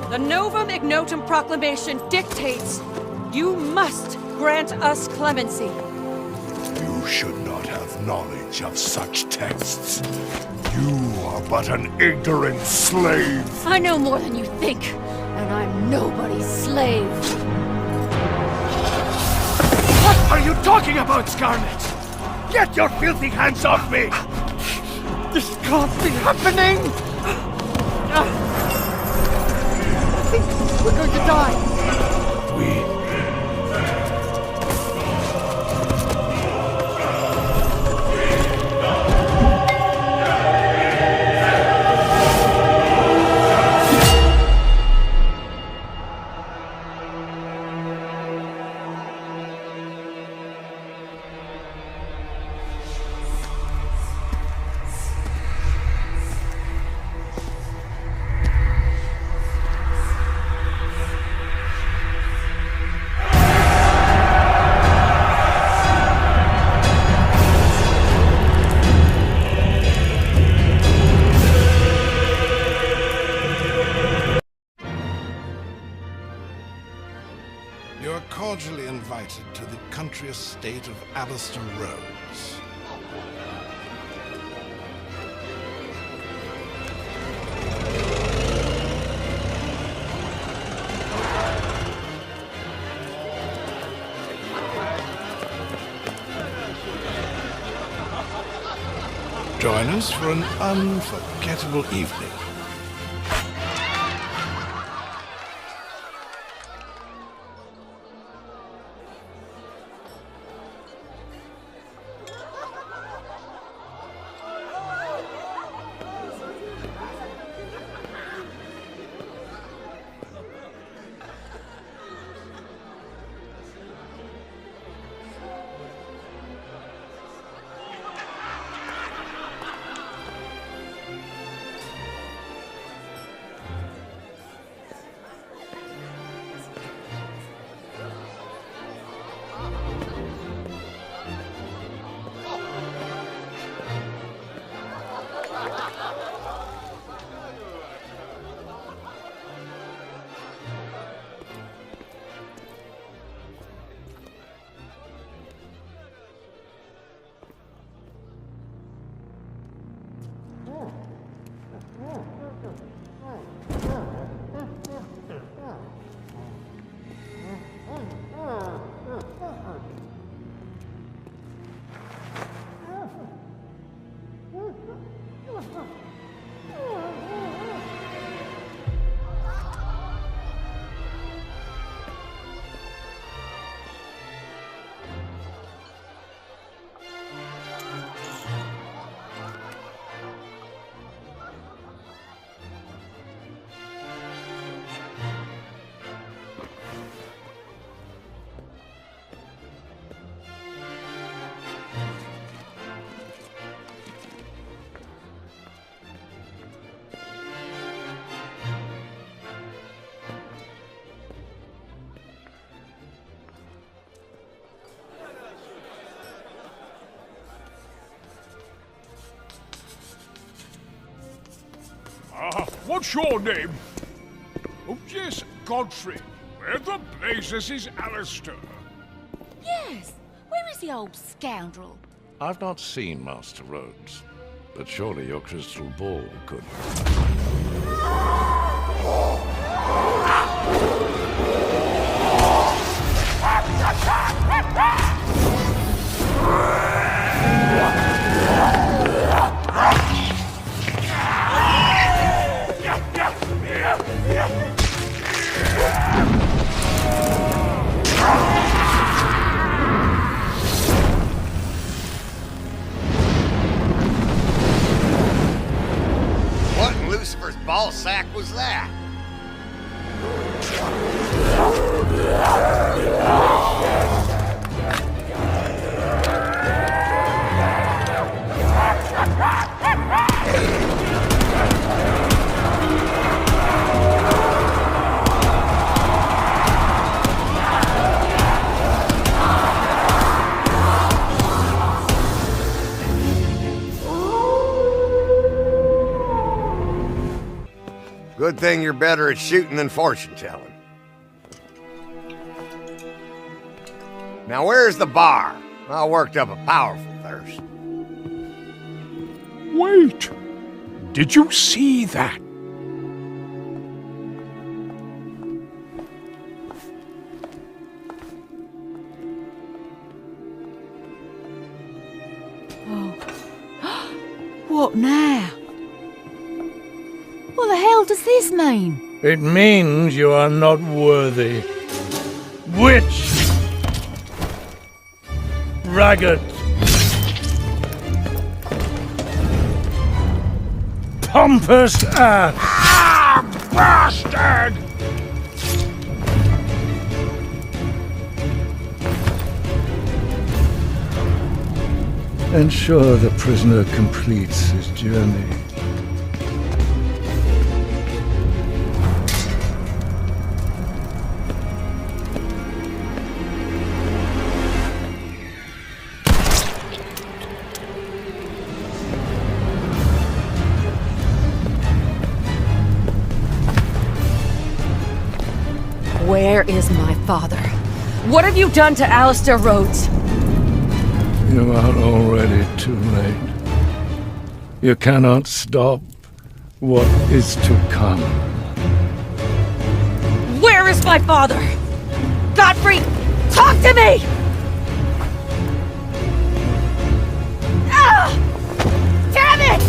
S9: The Novum Ignotum Proclamation dictates you must grant us clemency.
S13: You should not have knowledge of such texts. You are but an ignorant slave.
S9: I know more than you think, and I'm nobody's slave.
S10: What are you talking about, Scarlet? Get your filthy hands off me! This can't be happening! I think we're going to die.
S2: You're cordially invited to the country estate of Alistair Rhodes. Join us for an unforgettable evening.
S8: What's your name? Oh, yes, Godfrey. Where the blazes is Alistair?
S11: Yes. Where is the old scoundrel?
S2: I've not seen Master Rhodes, but surely your crystal ball could.
S12: What in Lucifer's ball sack was that? Good thing you're better at shooting than fortune-telling. Now where's the bar? I worked up a powerful thirst.
S10: Wait! Did you see that?
S11: What now? What the hell does this mean?
S8: It means you are not worthy. Witch! Ragged! Pompous ass!
S10: Ah, bastard!
S8: Ensure the prisoner completes his journey.
S9: Where is my father? What have you done to Alistair Rhodes?
S8: You are already too late. You cannot stop what is to come.
S9: Where is my father? Godfrey, talk to me! Ah! Damn it!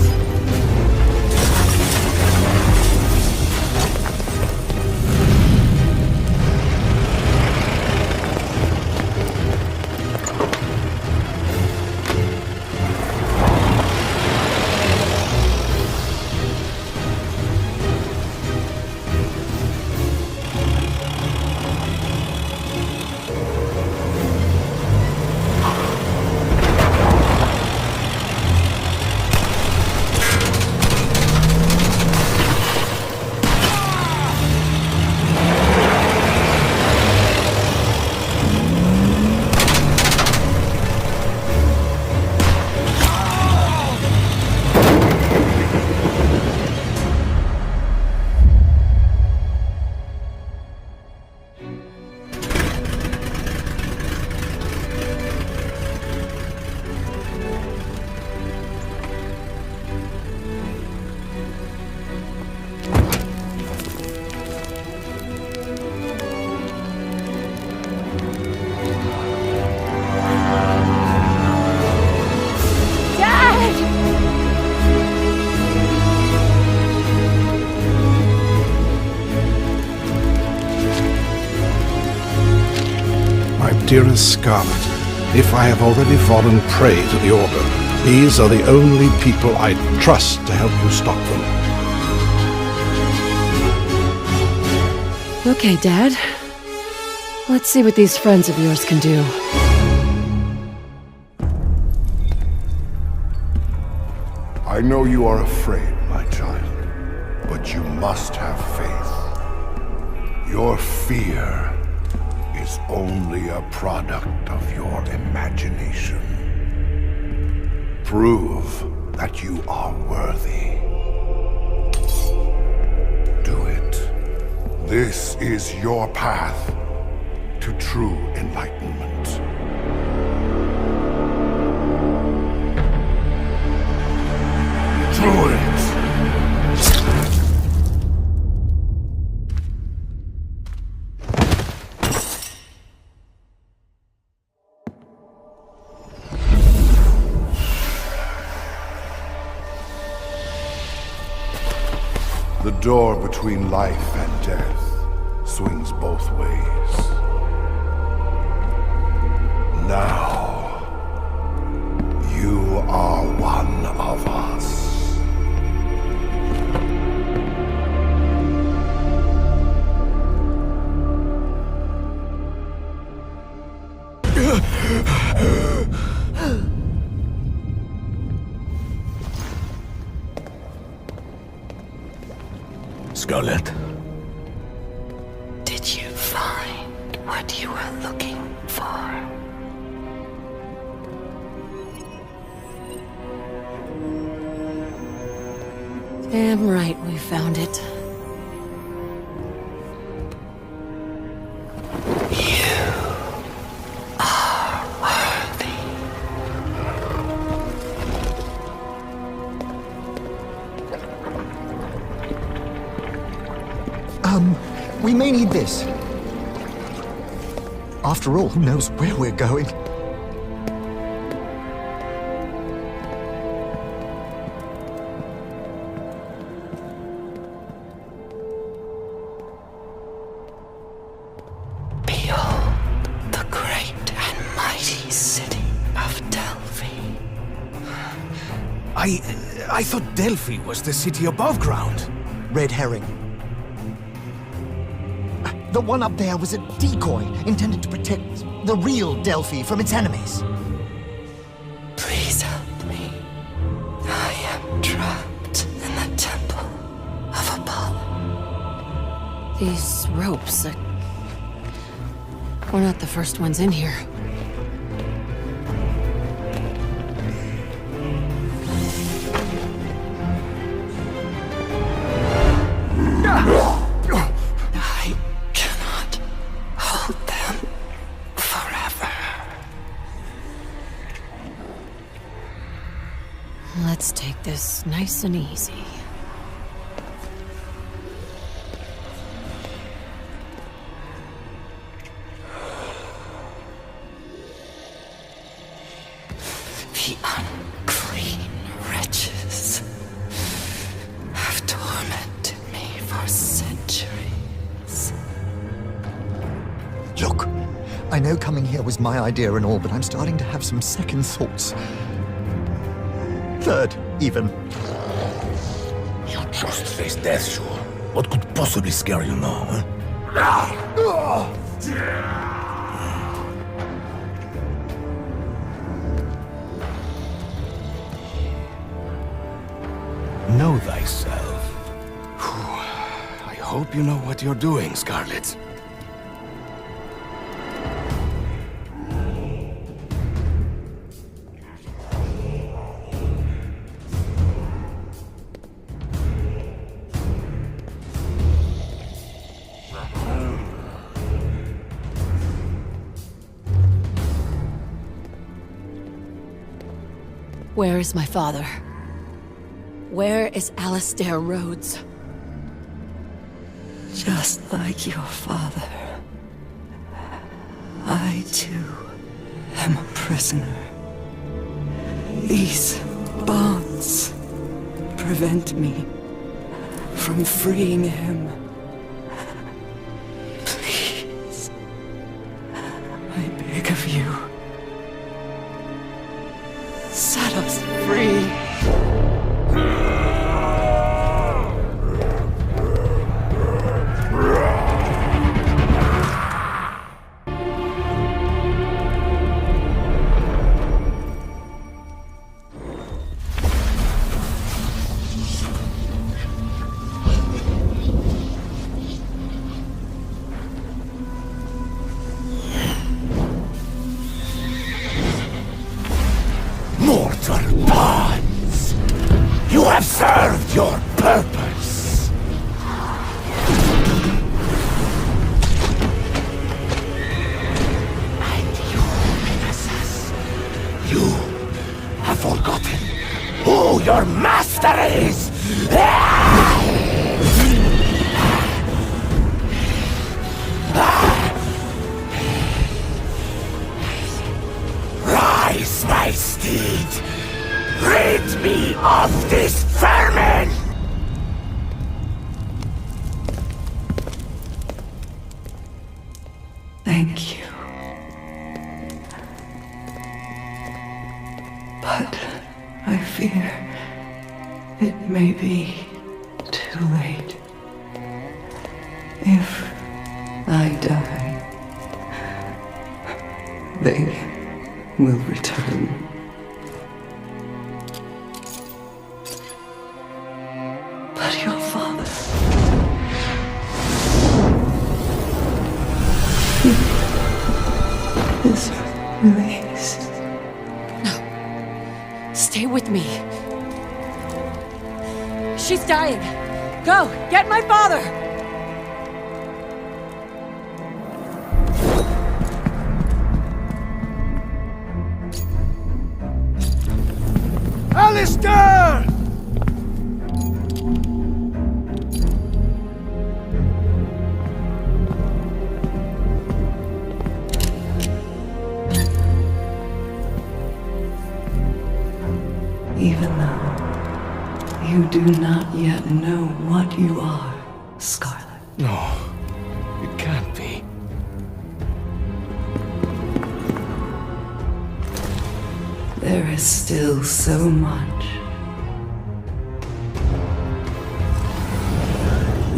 S2: Dearest Scarlet, if I have already fallen prey to the Order, these are the only people I trust to help you stop them.
S24: Okay, Dad. Let's see what these friends of yours can do.
S13: I know you are afraid, my child, but you must have faith. Your fear is only a product of your imagination. Prove that you are worthy. Do it. This is your path to true enlightenment. Do it! The door between life and death swings both ways. Now, you are one of us.
S1: Scarlet.
S3: Did you find what you were looking for?
S24: Damn right we found it.
S23: We may need this. After all, who knows where we're going?
S3: Behold the great and mighty city of Delphi.
S7: I thought Delphi was the city above ground.
S23: Red herring. The one up there was a decoy intended to protect the real Delphi from its enemies.
S3: Please help me. I am trapped in the temple of Apollo.
S24: These ropes, we're not the first ones in here.
S3: I cannot hold them forever.
S24: Let's take this nice and easy.
S3: The unclean wretches have tormented me for centuries.
S23: Look, I know coming here was my idea and all, but I'm starting to have some second thoughts. Third, even.
S1: You just faced death, sure. What could possibly scare you now,
S7: Know thyself. I hope you know what you're doing, Scarlet.
S24: Where is my father? Where is Alistair Rhodes?
S3: Just like your father, I too am a prisoner. These bonds prevent me from freeing him. Please, I beg of you, set us free.
S1: Mortal bonds! You have served your purpose! And you, Pegasus, you have forgotten who your master is! Rise, my steed! Rid me of this vermin!
S3: Thank you. But I fear it may be too late. If I die, they will return. But your father... he is released.
S24: No. Stay with me. She's dying. Go, get my father!
S8: Alistair!
S3: You do not yet know what you are, Scarlet.
S7: No, it can't be.
S3: There is still so much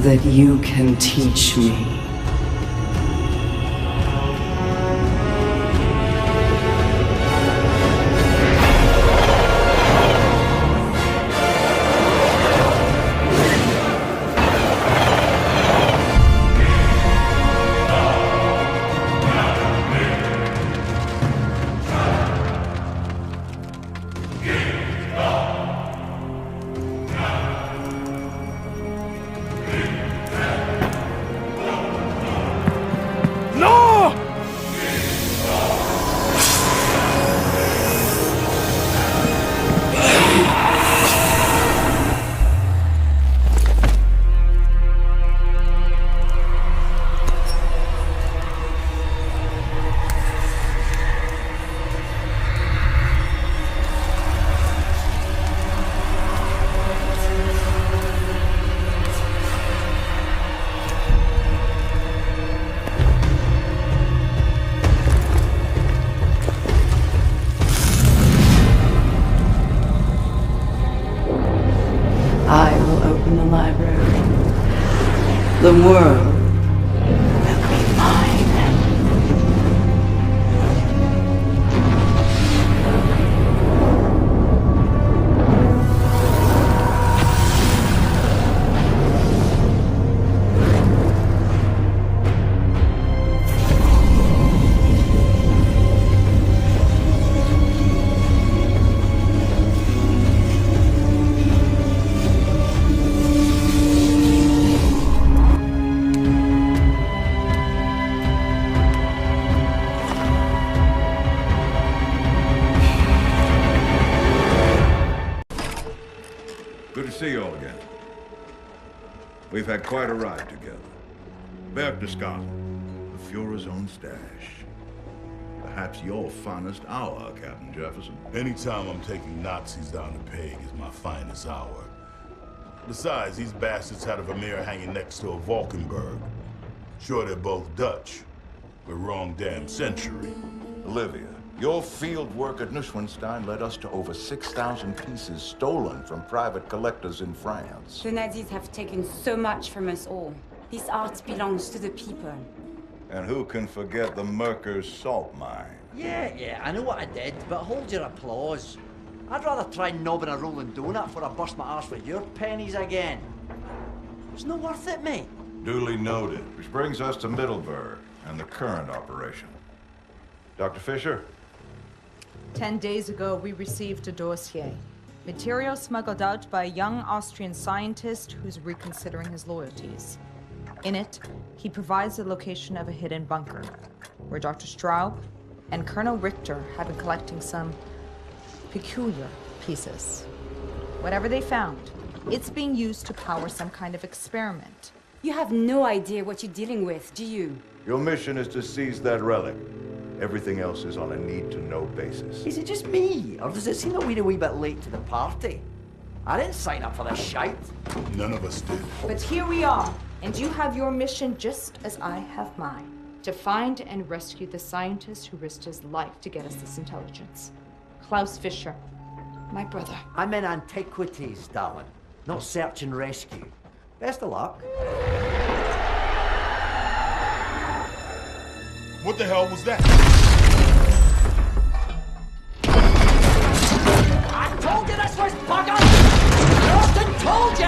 S3: that you can teach me. I will open the library. The world will be mine.
S6: Good to see you all again. We've had quite a ride together. Back to Scotland, the Fuhrer's own stash. Perhaps your finest hour, Captain Jefferson.
S13: Anytime I'm taking Nazis down the peg is my finest hour. Besides, these bastards had a Vermeer hanging next to a Valkenburg. Sure, they're both Dutch, but wrong damn century.
S6: Olivia, your field work at Neuschwanstein led us to over 6,000 pieces stolen from private collectors in France.
S14: The Nazis have taken so much from us all. This art belongs to the people.
S6: And who can forget the Merker's salt mine?
S15: Yeah, I know what I did, but hold your applause. I'd rather try knobbing a rolling donut before I bust my arse with your pennies again. It's not worth it, mate.
S6: Duly noted. Which brings us to Middleburg and the current operation. Dr. Fisher?
S19: 10 days ago, we received a dossier. Material smuggled out by a young Austrian scientist who's reconsidering his loyalties. In it, he provides the location of a hidden bunker, where Dr. Straub and Colonel Richter have been collecting some peculiar pieces. Whatever they found, it's being used to power some kind of experiment.
S14: You have no idea what you're dealing with, do you?
S6: Your mission is to seize that relic. Everything else is on a need-to-know basis.
S15: Is it just me, or does it seem that we're a wee bit late to the party? I didn't sign up for this shite.
S13: None of us did.
S19: But here we are, and you have your mission just as I have mine. To find and rescue the scientist who risked his life to get us this intelligence. Klaus Fischer, my brother.
S15: I'm in antiquities, darling, not search and rescue. Best of luck.
S13: What the hell was that?
S15: I told you this was buggered! Austin told you!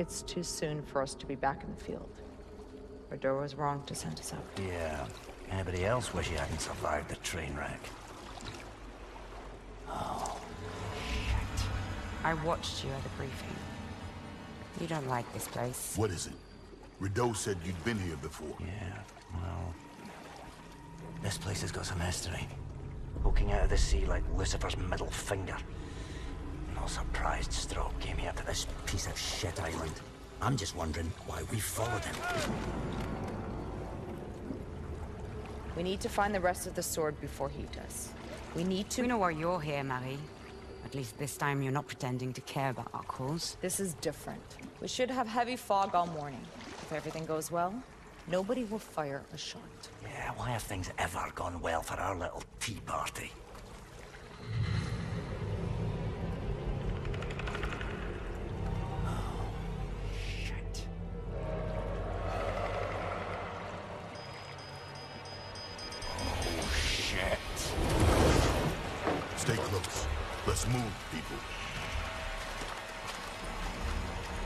S19: It's too soon for us to be back in the field. Horde was wrong to send us out.
S1: Yeah. Anybody else wish he hadn't survived the train wreck?
S14: Oh, shit. I watched you at the briefing. You don't like this place.
S13: What is it? Rideau said you'd been here before.
S1: Yeah, well... This place has got some history. Poking out of the sea like Lucifer's middle finger. No surprised Stroke came here to this piece of shit island. I'm just wondering why we followed him.
S19: We need to find the rest of the sword before he does. We need to...
S14: We know why you're here, Marie. At least this time you're not pretending to care about our cause.
S19: This is different. We should have heavy fog all morning. If everything goes well, nobody will fire a shot.
S1: Yeah, why have things ever gone well for our little tea party?
S13: Stay close. Let's move, people.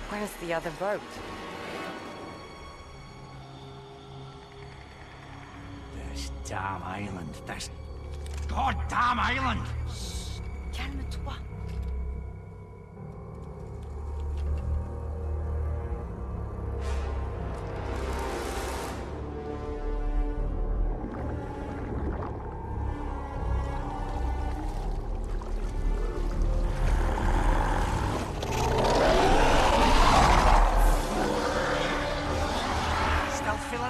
S14: Where's the other boat?
S1: This damn island. This goddamn island!
S14: Calme-toi.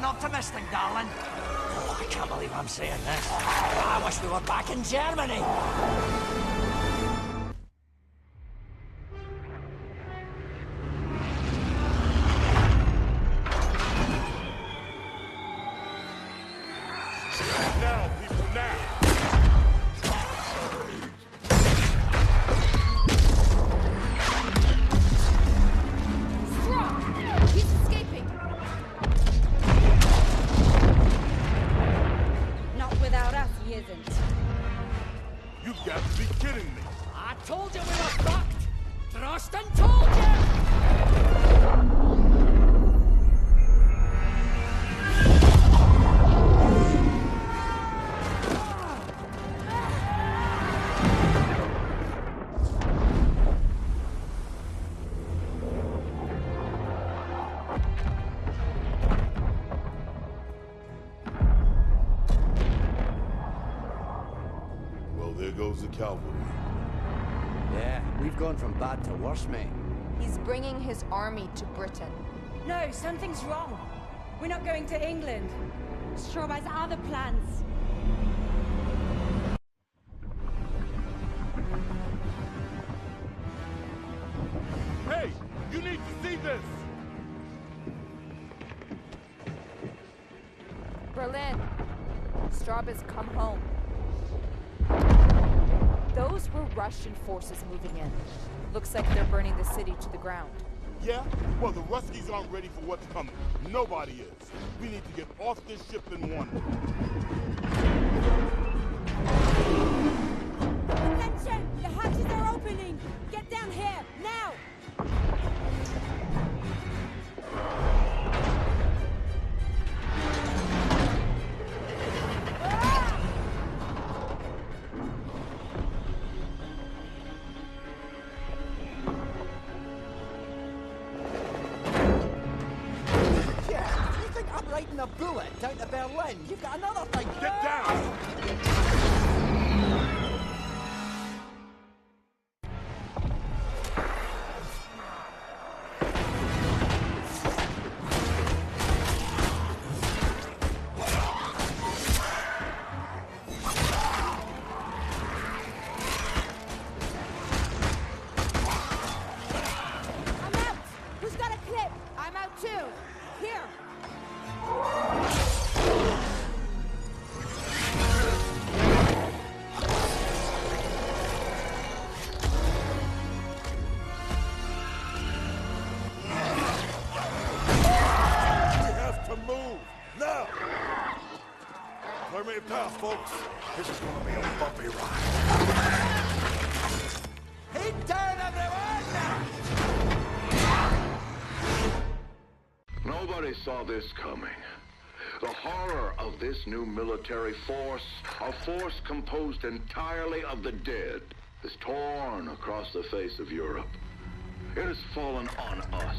S1: Optimistic, darling. Oh, I can't believe I'm saying this. I wish we were back in Germany.
S13: Now, people, now!
S11: He's escaping! Not without us, he isn't.
S13: You've got to be kidding me!
S11: I told you we were fucked! Trostan told you!
S13: Well, there goes the cavalry.
S15: Yeah, we've gone from bad to worse, mate.
S19: He's bringing his army to Britain.
S11: No, something's wrong. We're not going to England. Straub has other plans.
S13: Hey, you need to see this!
S19: Berlin. Straub has come home. Those were Russian forces moving in. Looks like they're burning the city to the ground.
S13: Yeah? Well, the Ruskies aren't ready for what's coming. Nobody is. We need to get off this ship in one.
S11: Attention! The hatches are opening! Get down here, now!
S15: Riding a bullet down to Berlin. You've got another thing.
S13: Get down!
S11: I'm out! Who's got a clip? I'm out too! Here!
S13: Clear me a path, folks. This is gonna be a bumpy ride.
S15: Head down, everyone!
S4: Nobody saw this coming. The horror of this new military force, a force composed entirely of the dead, is torn across the face of Europe. It has fallen on us,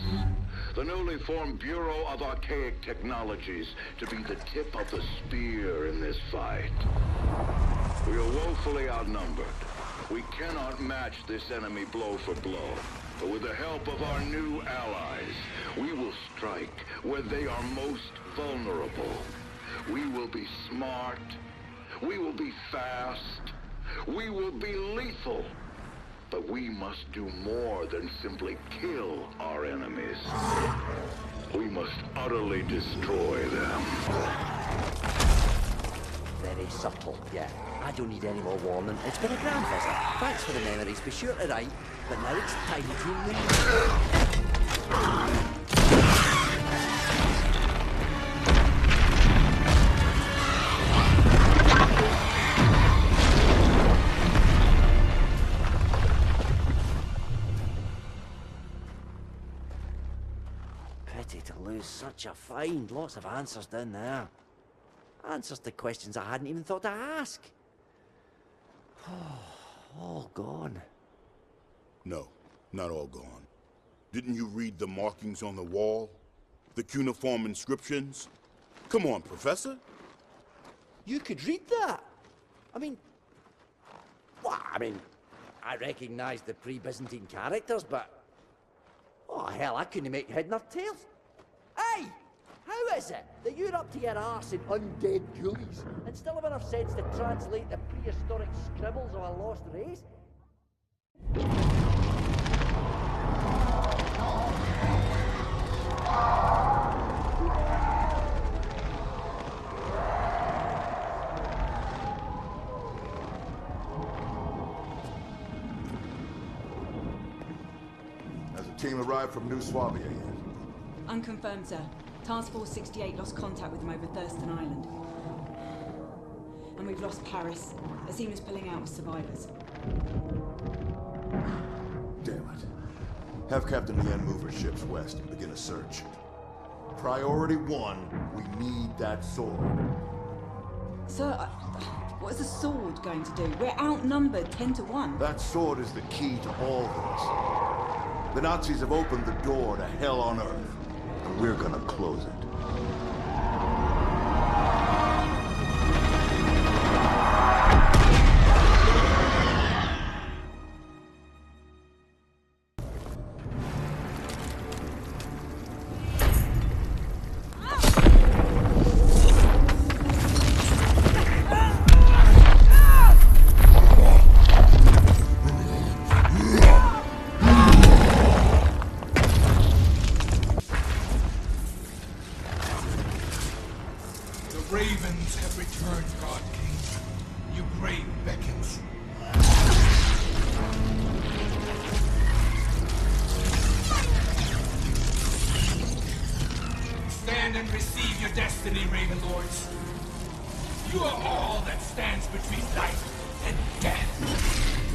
S4: the newly formed Bureau of Archaic Technologies, to be the tip of the spear in this fight. We are woefully outnumbered. We cannot match this enemy blow for blow. But with the help of our new allies, we will strike where they are most vulnerable. We will be smart. We will be fast. We will be lethal. But we must do more than simply kill our enemies. We must utterly destroy them.
S15: Very subtle, yeah. I don't need any more warning. It's been a grand visit. Thanks for the memories. Be sure to write. But now it's time to leave. Pity to lose such a find. Lots of answers down there. Answers to questions I hadn't even thought to ask. All gone.
S16: No, not all gone. Didn't you read the markings on the wall? The cuneiform inscriptions? Come on, Professor.
S15: You could read that? I mean... Well, I recognise the pre-Byzantine characters, but... Oh, hell, I couldn't make head nor tail. Hey! How is it that you're up to your arse in undead ghoulies and still have enough sense to translate the prehistoric scribbles of a lost race?
S18: Has a team arrived from New Swabia yet?
S11: Unconfirmed, sir. Task Force 68 lost contact with them over Thurston Island. And we've lost Paris. Azim is pulling out with survivors.
S18: Damn it. Have Captain Lien move her ships west and begin a search. Priority 1, we need that sword.
S11: Sir, what is a sword going to do? We're outnumbered 10 to 1.
S18: That sword is the key to all this. The Nazis have opened the door to hell on Earth. And we're gonna close it.
S10: And receive your destiny, Raven Lords. You are all that stands between life and death.